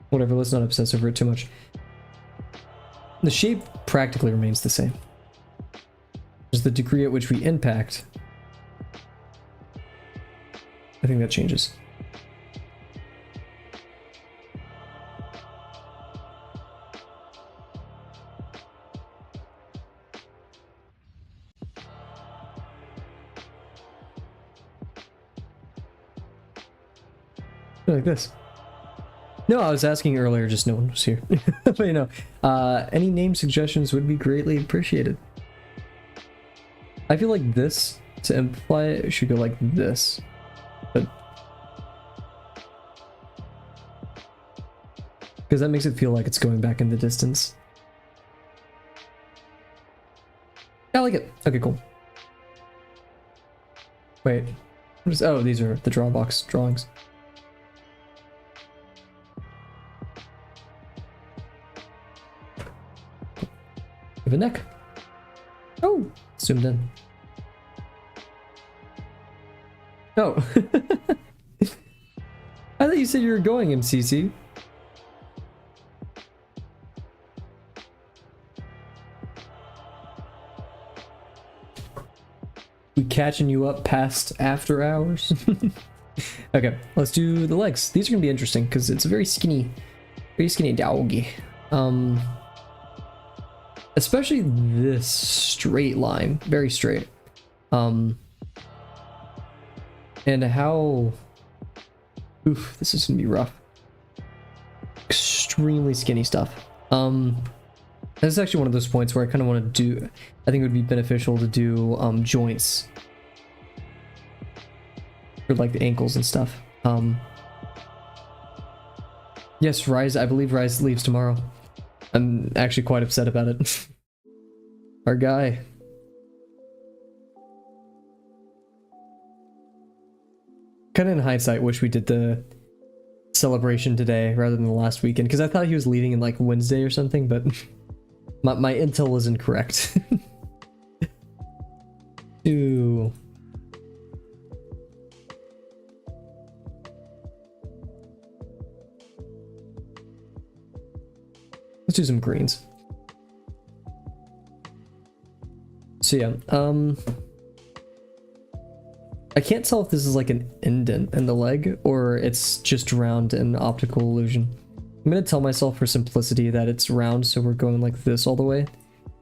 Whatever, let's not obsess over it too much. The shape practically remains the same. Just the degree at which we impact, I think that changes. Like this. No, I was asking earlier, just no one was here. But you know, any name suggestions would be greatly appreciated. I feel like this, to imply it, should go like this. But because that makes it feel like it's going back in the distance. I like it. Okay, cool. Wait. What is, oh, these are the Drawbox drawings. Give a neck. Oh, zoomed in. Oh. I thought you said you were going, MCC. We catching you up past after hours. Okay, let's do the legs. These are gonna be interesting because it's a very skinny doggy. Especially this straight line, very straight. And how, oof, this is gonna be rough. Extremely skinny stuff. This is actually one of those points where I kind of want to do, I think it would be beneficial to do joints for like the ankles and stuff. Yes, Rise, I believe Rise leaves tomorrow. I'm actually quite upset about it. Our guy. Kind of in hindsight, wish we did the celebration today rather than the last weekend, because I thought he was leaving in like Wednesday or something, but my intel was incorrect. Ooh. Let's do some greens. So yeah, I can't tell if this is like an indent in the leg or it's just round and optical illusion. I'm gonna tell myself for simplicity that it's round, so we're going like this all the way,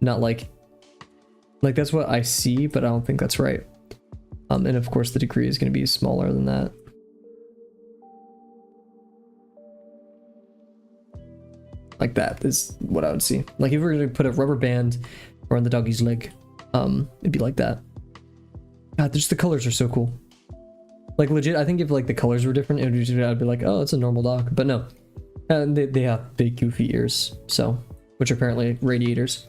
not like that's what I see, but I don't think that's right. And of course the degree is gonna be smaller than that. Like that is what I would see. Like if we were gonna put a rubber band around the doggy's leg, it'd be like that. God, just the colors are so cool. Like legit, I think if like the colors were different, I'd be like, oh, it's a normal dog. But no, and they have big goofy ears, so which are apparently radiators.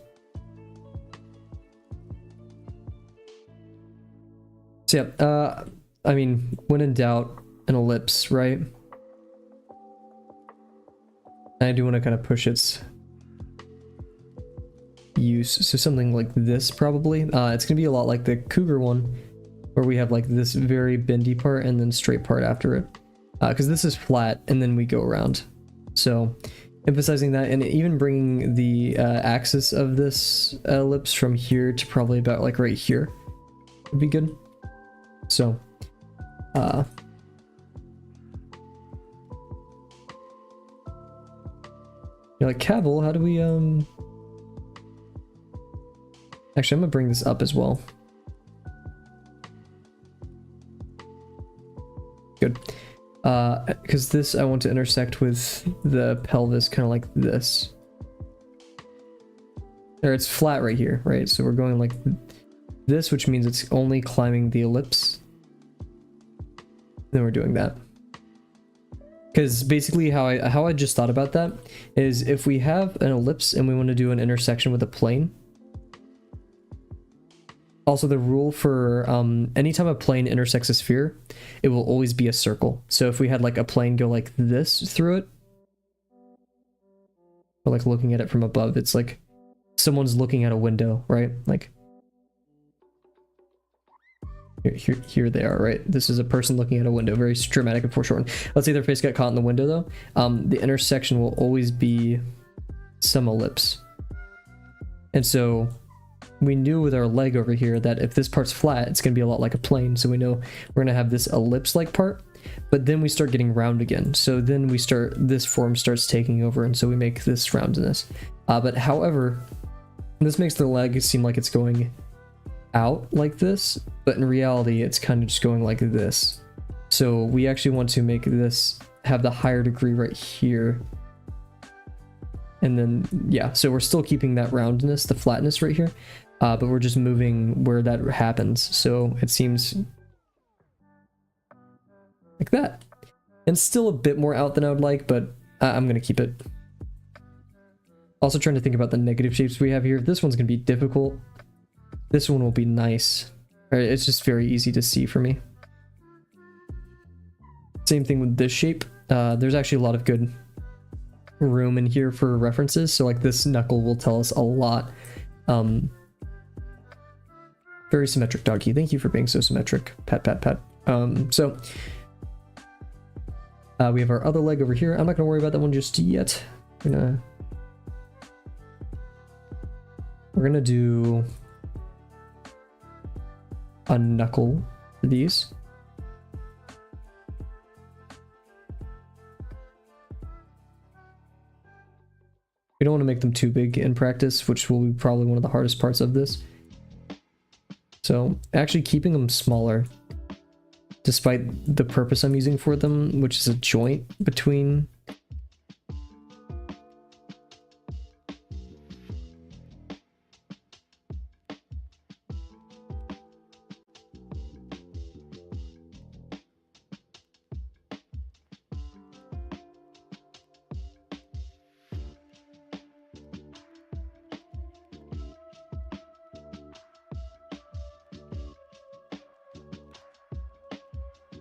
So yeah, I mean, when in doubt, an ellipse, right? I do want to kind of push its use, so something like this probably. It's gonna be a lot like the cougar one, where we have like this very bendy part and then straight part after it, because this is flat and then we go around. So emphasizing that, and even bringing the axis of this ellipse from here to probably about like right here would be good. So you're like, Kavel, how do we actually, I'm gonna bring this up as well. Good. Because this I want to intersect with the pelvis kind of like this. There, it's flat right here, right? So we're going like this, which means it's only climbing the ellipse. Then we're doing that. Because basically how I just thought about that is if we have an ellipse and we want to do an intersection with a plane. Also, the rule for anytime a plane intersects a sphere, it will always be a circle. So if we had like a plane go like this through it, or like looking at it from above, it's like someone's looking at a window, right? Like Here they are, right? This is a person looking at a window, very dramatic and foreshortened. Let's say their face got caught in the window though. The intersection will always be some ellipse. And so we knew with our leg over here that if this part's flat, it's going to be a lot like a plane. So we know we're going to have this ellipse-like part, but then we start getting round again. So then this form starts taking over, and so we make this roundness. But however, this makes the leg seem like it's going out like this, but in reality, it's kind of just going like this. So we actually want to make this have the higher degree right here. And then, yeah, so we're still keeping that roundness, the flatness right here, but we're just moving where that happens. So it seems like that. And still a bit more out than I would like, but I'm going to keep it. Also trying to think about the negative shapes we have here. This one's going to be difficult. This one will be nice. It's just very easy to see for me. Same thing with this shape. There's actually a lot of good room in here for references. So like this knuckle will tell us a lot. Very symmetric doggy. Thank you for being so symmetric. Pat, pat, pat. So we have our other leg over here. I'm not going to worry about that one just yet. We're gonna do a knuckle for these. We don't want to make them too big in practice, which will be probably one of the hardest parts of this. So actually keeping them smaller, despite the purpose I'm using for them, which is a joint between.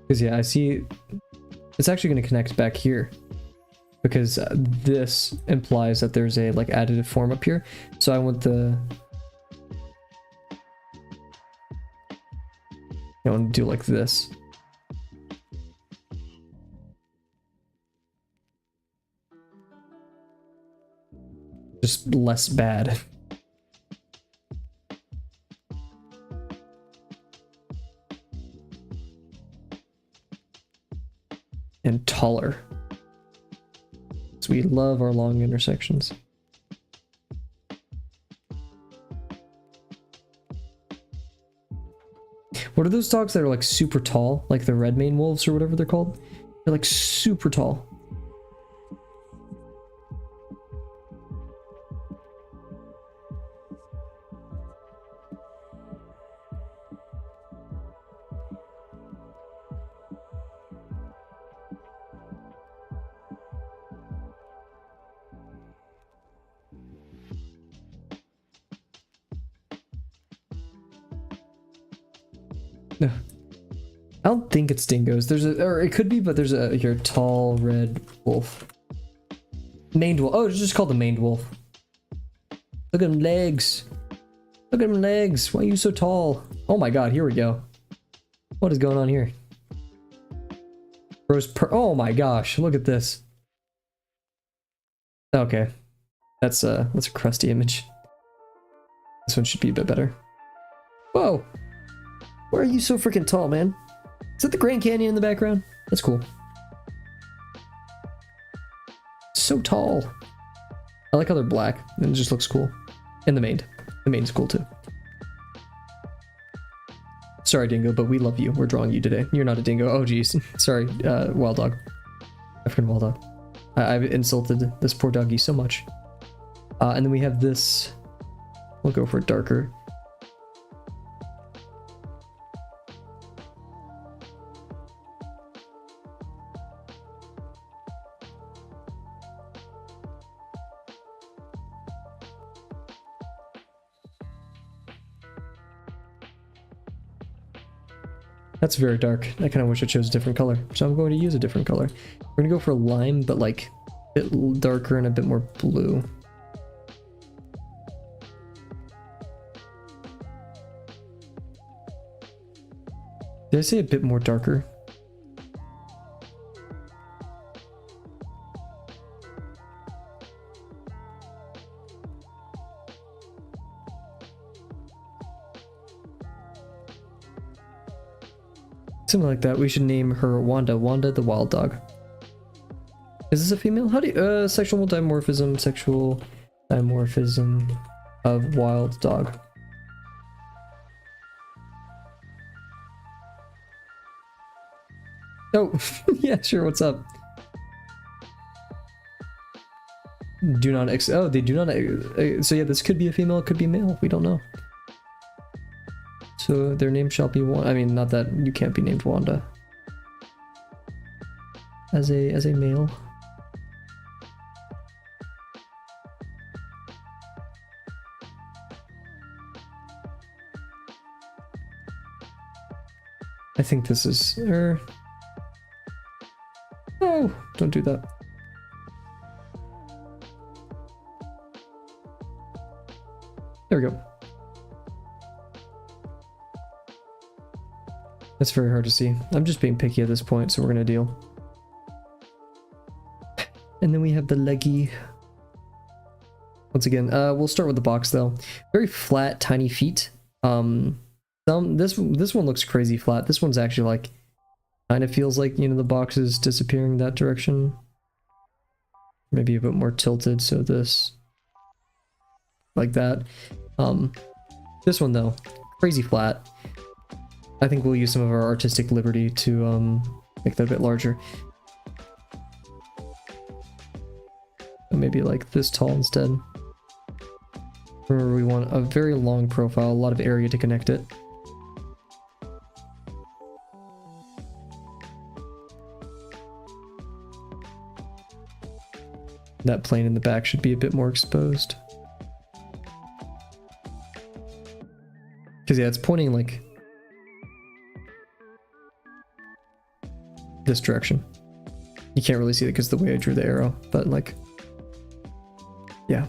Because yeah, I see it's actually going to connect back here because this implies that there's a like additive form up here. So I want I want to do like this. Just less bad. And taller. So we love our long intersections. What are those dogs that are like super tall? Like the red mane wolves or whatever they're called? They're like super tall. No. I don't think it's dingoes. Or it could be, but there's a here tall red wolf. Maned wolf. Oh, it's just called the maned wolf. Look at them legs. Look at them legs. Why are you so tall? Oh my god, here we go. What is going on here? Oh my gosh, look at this. Okay. That's a crusty image. This one should be a bit better. Whoa! Why are you so freaking tall, man? Is that the Grand Canyon in the background? That's cool. So tall. I like how they're black, and it just looks cool. And the maned. The mane's cool too. Sorry, Dingo, but we love you. We're drawing you today. You're not a dingo. Oh, geez. Sorry, wild dog. African wild dog. I've insulted this poor doggy so much. And then we have this. We'll go for darker. That's very dark. I kind of wish I chose a different color. So I'm going to use a different color. We're going to go for lime, but like a bit darker and a bit more blue. Did I say a bit more darker? Something like that. We should name her Wanda. Wanda the wild dog. Is this a female? How do you, sexual dimorphism, sexual dimorphism of wild dog. Oh, yeah, sure, what's up? Do not oh, they do not, so yeah, this could be a female, it could be male, we don't know. So their name shall be Wanda. I mean, not that you can't be named Wanda. As a male. I think this is her. Oh, don't do that. There we go. That's very hard to see. I'm just being picky at this point, so we're gonna deal. And then we have the leggy. Once again, we'll start with the box though. Very flat, tiny feet. This one looks crazy flat. This one's actually like, kind of feels like, you know, the box is disappearing that direction. Maybe a bit more tilted, so this, like that. This one though, crazy flat. I think we'll use some of our artistic liberty to make that a bit larger. Maybe like this tall instead. Remember, we want a very long profile, a lot of area to connect it. That plane in the back should be a bit more exposed. Because yeah, it's pointing like this direction. You can't really see it because of the way I drew the arrow, but like, yeah.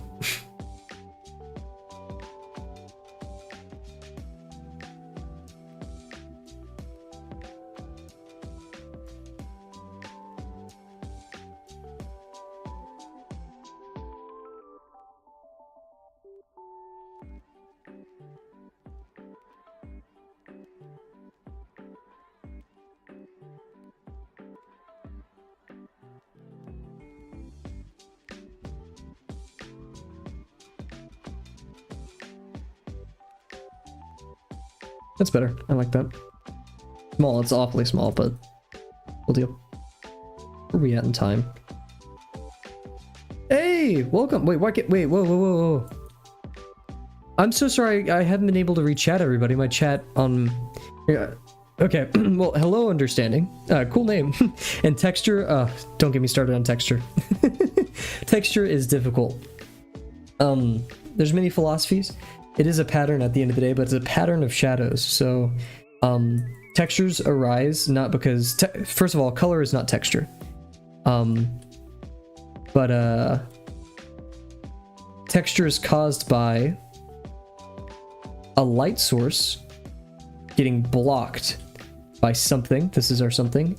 That's better. I like that. Small, it's awfully small, but we'll deal. Where are we at in time? Hey, welcome. Wait, wait, whoa. I'm so sorry, I haven't been able to re-chat everybody. My chat on... okay, well, hello, understanding. Cool name. And texture, don't get me started on texture. Texture is difficult. There's many philosophies. It is a pattern at the end of the day, but it's a pattern of shadows. So textures arise not because, first of all, color is not texture. But texture is caused by a light source getting blocked by something, this is our something,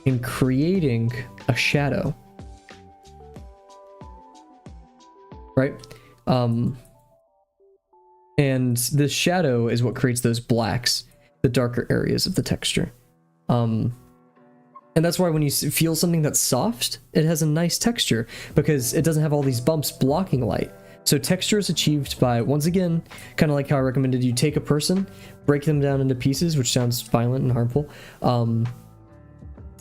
and creating a shadow. Right? And this shadow is what creates those blacks, the darker areas of the texture. And that's why when you feel something that's soft, it has a nice texture because it doesn't have all these bumps blocking light. So texture is achieved by, once again, kind of like how I recommended you take a person, break them down into pieces, which sounds violent and harmful.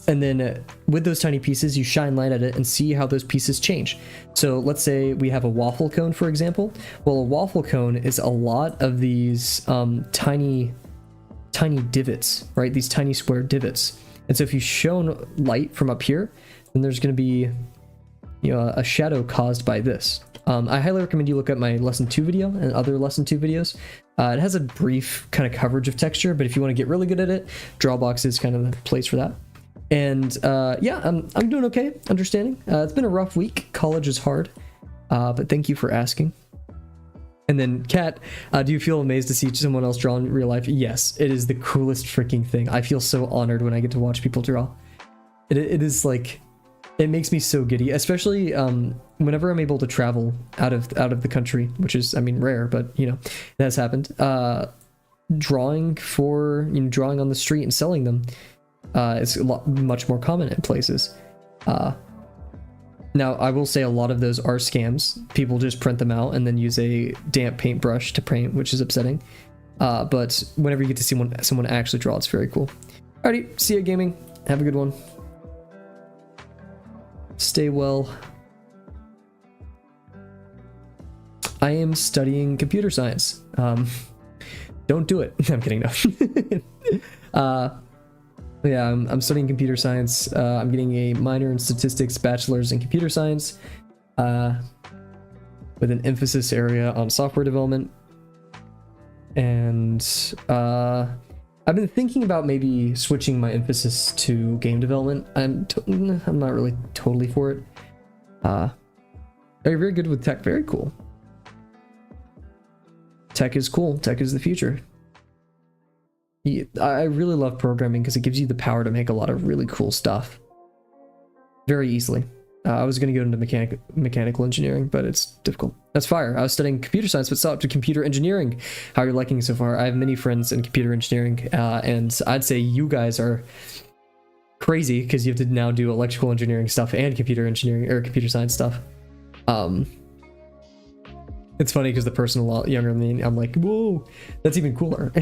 And then with those tiny pieces, you shine light at it and see how those pieces change. So let's say we have a waffle cone, for example. Well, a waffle cone is a lot of these tiny divots, right? These tiny square divots. And so if you shone light from up here, then there's going to be, you know, a shadow caused by this. I highly recommend you look at my lesson 2 video and other lesson 2 videos. It has a brief kind of coverage of texture, but if you want to get really good at it, Drawbox is kind of the place for that. And yeah, I'm doing okay, understanding. It's been a rough week. College is hard, but thank you for asking. And then Kat, do you feel amazed to see someone else draw in real life? Yes, it is the coolest freaking thing. I feel so honored when I get to watch people draw. It is like, it makes me so giddy, especially whenever I'm able to travel out of the country, which is, I mean, rare, but you know, it has happened. Drawing on the street and selling them is much more common in places. Now, I will say a lot of those are scams. People just print them out and then use a damp paintbrush to paint, which is upsetting. But whenever you get to see someone actually draw, it's very cool. Alrighty, see ya, gaming. Have a good one. Stay well. I am studying computer science. Don't do it. I'm kidding, no. Yeah, I'm studying computer science. I'm getting a minor in statistics, bachelor's in computer science, with an emphasis area on software development. And I've been thinking about maybe switching my emphasis to game development. I'm not really totally for it. Very, very good with tech. Very cool. Tech is cool. Tech is the future. I really love programming because it gives you the power to make a lot of really cool stuff very easily. I was going to go into mechanical engineering, but it's difficult. That's fire. I was studying computer science, but stopped to computer engineering. How are you liking it so far? I have many friends in computer engineering, and I'd say you guys are crazy because you have to now do electrical engineering stuff and computer engineering or computer science stuff. It's funny because the person a lot younger than me, I'm like, whoa, that's even cooler.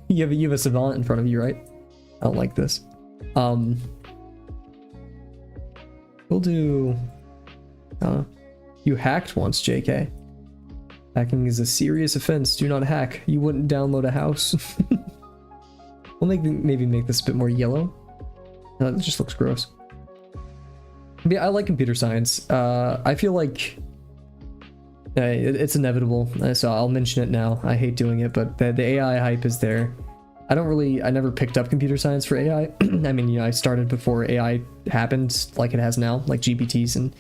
You have a savant in front of you, right? I don't like this. We'll do... you hacked once, JK. Hacking is a serious offense. Do not hack. You wouldn't download a house. We'll maybe make this a bit more yellow. No, it just looks gross. But yeah, I like computer science. I feel like it's inevitable, so I'll mention it now. I hate doing it, but the AI hype is there. I never picked up computer science for AI. I mean, you know, I started before AI happened, like it has now, like GPTs and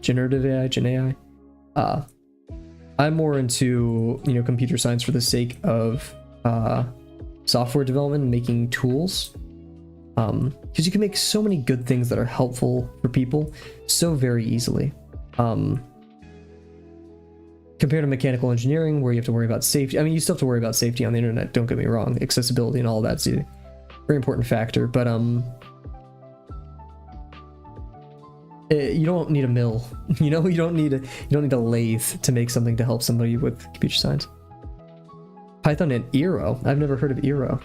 generative AI, Gen AI. I'm more into, you know, computer science for the sake of software development and making tools. Because you can make so many good things that are helpful for people so very easily. Compared to mechanical engineering, where you have to worry about safety. I mean, you still have to worry about safety on the internet, don't get me wrong. Accessibility and all that's a very important factor, but you don't need a mill. You know, you don't need a lathe to make something to help somebody with computer science. Python and Eero. I've never heard of Eero.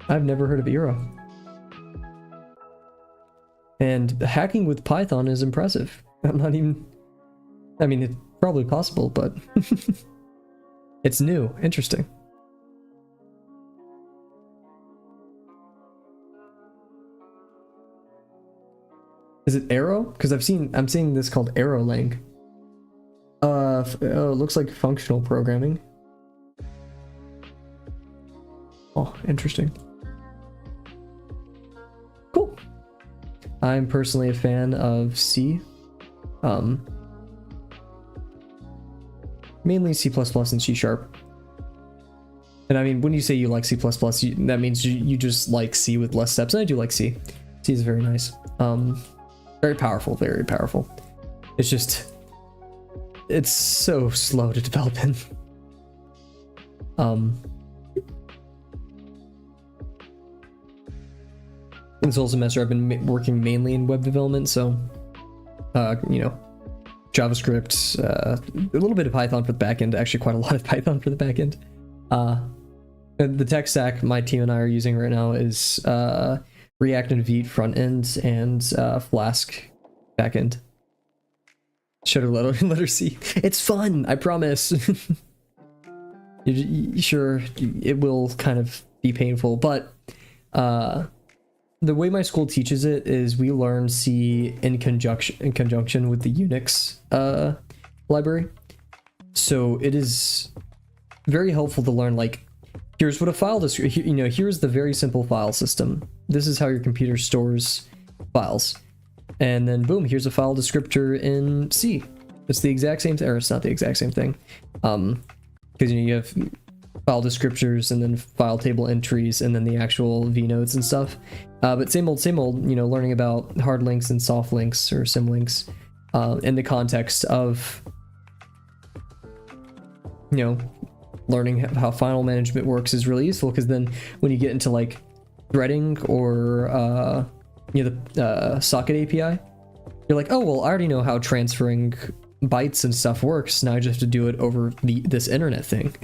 I've never heard of Eero. And hacking with Python is impressive. I'm not even... I mean, it's probably possible, but... it's new. Interesting. Is it Arrow? Because I'm seeing this called ArrowLang. Oh, it looks like functional programming. Oh, interesting. Cool. I'm personally a fan of C. Mainly C++ and C#. And I mean, when you say you like C++, that means you just like C with less steps. And I do like C. C is very nice. Very powerful, very powerful. It's just, it's so slow to develop in. This whole semester I've been working mainly in web development, so you know, JavaScript, a little bit of Python for the backend, actually quite a lot of Python for the backend. The tech stack my team and I are using right now is React and Vite front end and Flask backend. Shutter letter C. It's fun, I promise. Sure, it will kind of be painful, but the way my school teaches it is we learn C in conjunction with the Unix library. So it is very helpful to learn, like, here's what a file description, you know, here's the very simple file system. This is how your computer stores files. and then boom, here's a file descriptor in C. It's the exact same thing, or it's not the exact same thing, because you have file descriptors and then file table entries and then the actual vnodes and stuff. But same old, learning about hard links and soft links or symlinks in the context of, learning how file management works is really useful, because then when you get into like threading or the socket API, you're like, oh, well, I already know how transferring bytes and stuff works. Now I just have to do it over this internet thing.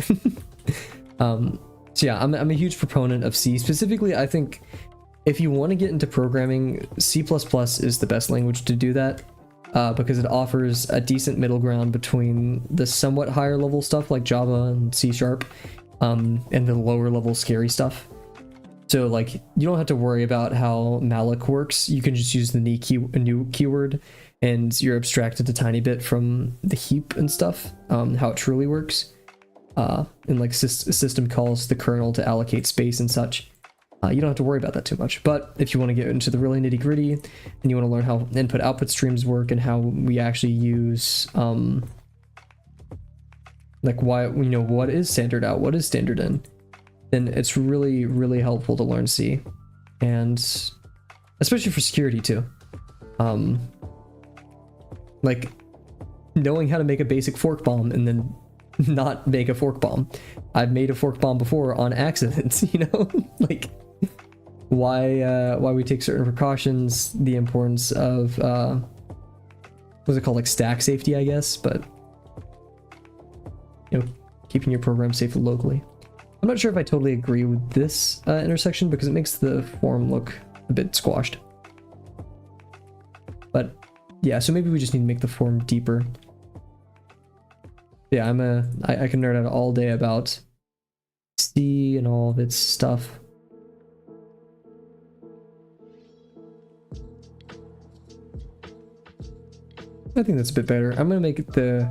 So yeah, I'm a huge proponent of C. Specifically, I think if you want to get into programming, C++ is the best language to do that, because it offers a decent middle ground between the somewhat higher level stuff like Java and C#, and the lower level scary stuff. So like, you don't have to worry about how malloc works. You can just use the new keyword, and you're abstracted a tiny bit from the heap and stuff, how it truly works. And like system calls the kernel to allocate space and such. You don't have to worry about that too much. But if you want to get into the really nitty gritty and you want to learn how input output streams work and how we actually use, like why, what is standard out, what is standard in, then it's really, really helpful to learn C, and especially for security too. Like knowing how to make a basic fork bomb and then not make a fork bomb. I've made a fork bomb before on accident, like why we take certain precautions, the importance of what's it called, like stack safety, I guess, but keeping your program safe locally. I'm not sure if I totally agree with this intersection, because it makes the form look a bit squashed. But yeah, so maybe we just need to make the form deeper. Yeah, I can nerd out all day about C and all of its stuff. I think that's a bit better. I'm gonna make it the...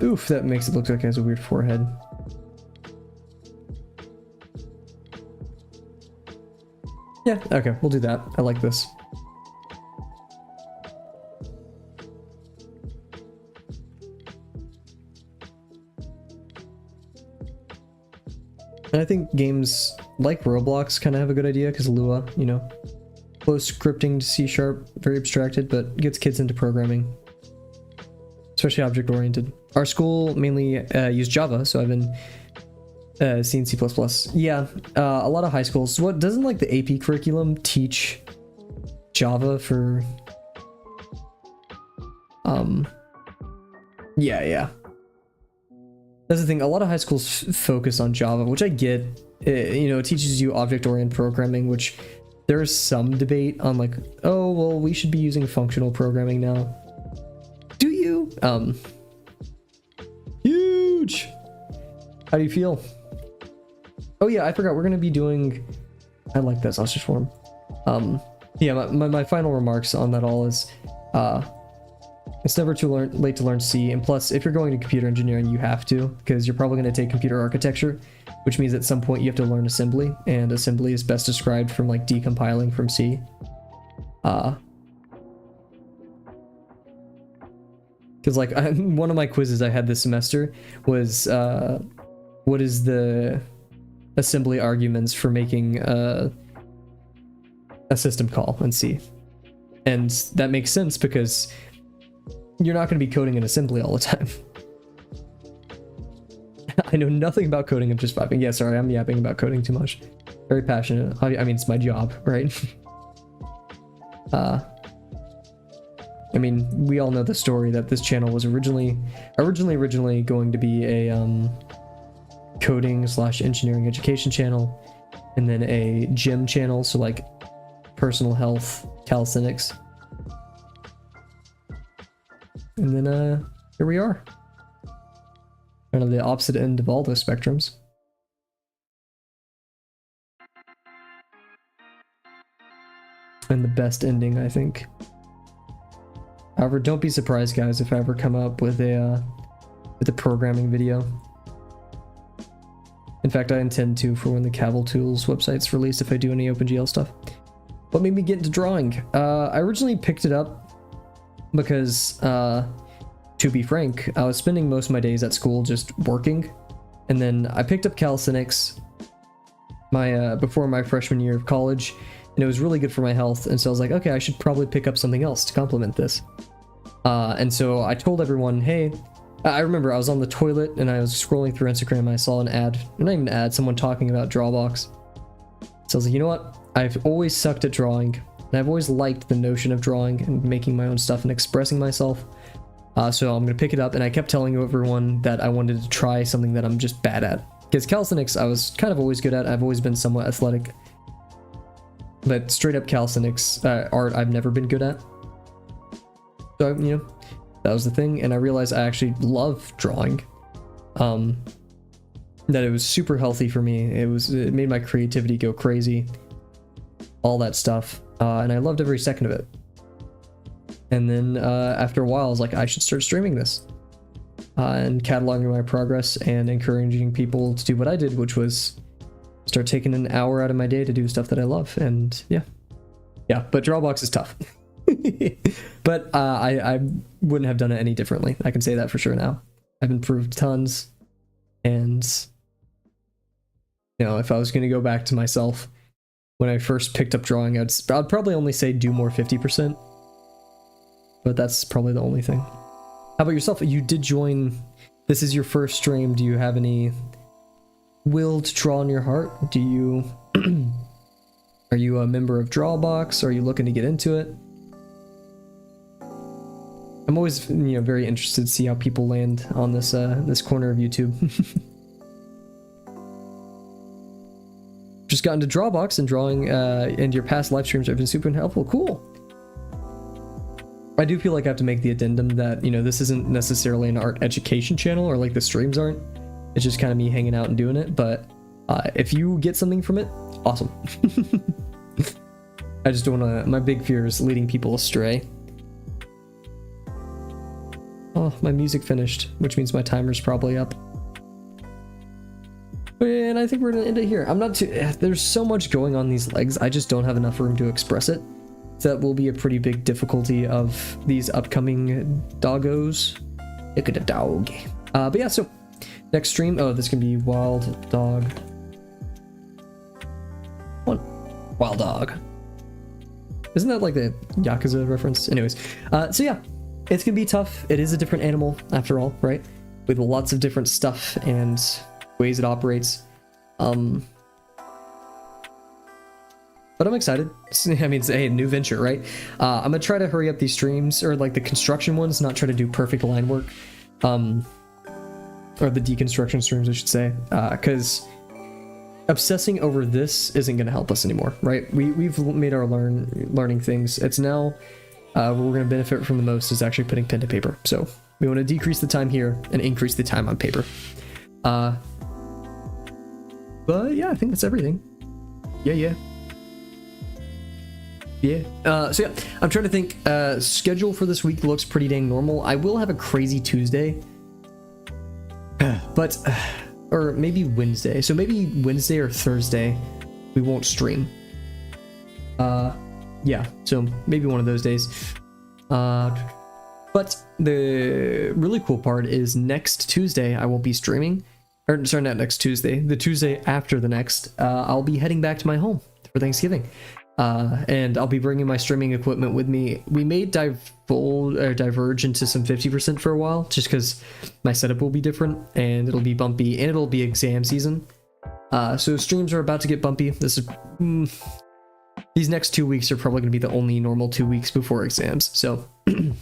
Oof, that makes it look like it has a weird forehead. Yeah, okay, we'll do that. I like this. And I think games like Roblox kind of have a good idea, because Lua, close scripting to C#, very abstracted, but gets kids into programming, especially object-oriented. Our school mainly used Java, so I've been seeing C++. Yeah, a lot of high schools. What doesn't like the AP curriculum teach Java for? Yeah. That's the thing. A lot of high schools focus on Java, which I get. It teaches you object-oriented programming, which there is some debate on, like, oh, well, we should be using functional programming now. Do you? Huge. How do you feel? Oh yeah, I forgot. We're gonna be doing. I like that sausage form. Yeah, my final remarks on that all is, it's never too late to learn C, and plus, if you're going to computer engineering, you have to, because you're probably going to take computer architecture, which means at some point you have to learn assembly, and assembly is best described from like decompiling from C. Because like one of my quizzes I had this semester was what is the assembly arguments for making a system call in C, and that makes sense because you're not going to be coding in assembly all the time. I know nothing about coding. I'm just vibing. Yeah, sorry, I'm yapping about coding too much. Very passionate. I mean, it's my job, right? I mean, we all know the story that this channel was originally going to be a coding / engineering education channel, and then a gym channel, so like personal health, calisthenics. And then here we are. Kind of the opposite end of all those spectrums. And the best ending, I think. However, don't be surprised, guys, if I ever come up with a programming video. In fact, I intend to for when the Kavel Tools website's released, if I do any OpenGL stuff. What made me get into drawing? I originally picked it up because, to be frank, I was spending most of my days at school just working. And then I picked up calisthenics before my freshman year of college, and it was really good for my health. And so I was like, okay, I should probably pick up something else to complement this. And so I told everyone, hey, I remember I was on the toilet and I was scrolling through Instagram and I saw an ad, not even an ad, someone talking about Drawbox. So I was like, you know what? I've always sucked at drawing, and I've always liked the notion of drawing and making my own stuff and expressing myself. So I'm going to pick it up, and I kept telling everyone that I wanted to try something that I'm just bad at. Because calisthenics, I was kind of always good at. I've always been somewhat athletic. But straight up calisthenics, art, I've never been good at. So, you know, that was the thing, and I realized I actually love drawing. That it was super healthy for me. It made my creativity go crazy. All that stuff. And I loved every second of it. And then after a while, I was like, I should start streaming this. And cataloging my progress and encouraging people to do what I did, which was start taking an hour out of my day to do stuff that I love. And yeah, but Drawbox is tough. But I wouldn't have done it any differently. I can say that for sure now. I've improved tons. And, you know, if I was going to go back to myself when I first picked up drawing, I'd probably only say do more 50%. But that's probably the only thing. How about yourself? You did join. This is your first stream. Do you have any will to draw in your heart? Do you are you a member of Drawbox? Are you looking to get into it? I'm always, you know, very interested to see how people land on this this corner of YouTube. Just got into Drawbox, and drawing and your past live streams have been super helpful. Cool. I do feel like I have to make the addendum that, you know, this isn't necessarily an art education channel, or like the streams aren't. It's just kind of me hanging out and doing it. But if you get something from it, awesome. I just don't want to. My big fear is leading people astray. Oh, my music finished, which means my timer's probably up. And I think we're gonna end it here. I'm not too. There's so much going on these legs. I just don't have enough room to express it. So that will be a pretty big difficulty of these upcoming doggos. Look at a dog. But yeah, so next stream. Oh, this can be Wild Dog. What? Wild Dog. Isn't that like the Yakuza reference? Anyways, so yeah, it's gonna be tough. It is a different animal after all, right? With lots of different stuff and ways it operates. But I'm excited. I mean, it's a new venture, right? I'm gonna try to hurry up these streams, or like the construction ones, not try to do perfect line work. Or the deconstruction streams, I should say. Because obsessing over this isn't gonna help us anymore, right? We've made our learning things. It's now what we're gonna benefit from the most is actually putting pen to paper. So we want to decrease the time here and increase the time on paper. But yeah, I think that's everything. Yeah. So yeah, I'm trying to think. Schedule for this week looks pretty dang normal. I will have a crazy Tuesday, but or maybe Wednesday. So maybe Wednesday or Thursday we won't stream. Yeah, so maybe one of those days. But the really cool part is next Tuesday I won't be streaming. Or sorry, not next Tuesday. The Tuesday after the next, I'll be heading back to my home for Thanksgiving. And I'll be bringing my streaming equipment with me. We may diverge into some 50% for a while, just because my setup will be different, and it'll be bumpy, and it'll be exam season. So streams are about to get bumpy. This is these next 2 weeks are probably going to be the only normal 2 weeks before exams. So, and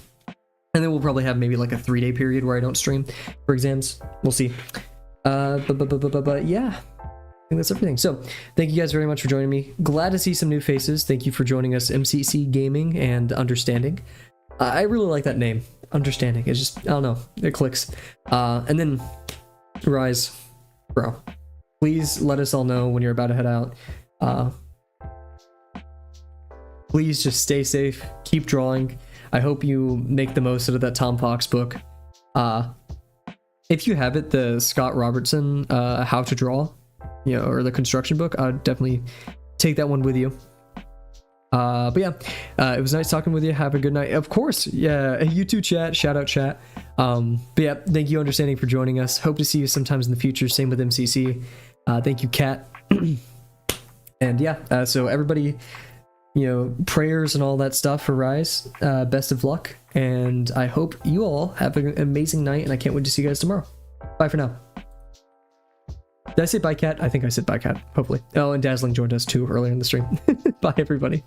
then we'll probably have maybe like a 3-day period where I don't stream for exams. We'll see. But yeah. I think that's everything. So thank you guys very much for joining me. Glad to see some new faces. Thank you for joining us, MCC Gaming and Understanding. I really like that name, Understanding. It's just, I don't know, it clicks. And then Rise, bro, please let us all know when you're about to head out. Please just stay safe, keep drawing. I hope you make the most out of that Tom Fox book. If you have it, the Scott Robertson How to Draw, you know, or the construction book, I'd definitely take that one with you. But yeah, it was nice talking with you. Have a good night. Of course, yeah, you too, chat. Shout out, chat. But yeah, thank you, Understanding, for joining us. Hope to see you sometimes in the future. Same with MCC. Thank you, Kat. And yeah, so everybody, prayers and all that stuff for Rise. Best of luck, and I hope you all have an amazing night, and I can't wait to see you guys tomorrow. Bye for now. Did I say bye, Cat? I think I said bye, Cat. Hopefully. Oh, and Dazzling joined us too earlier in the stream. Bye, everybody.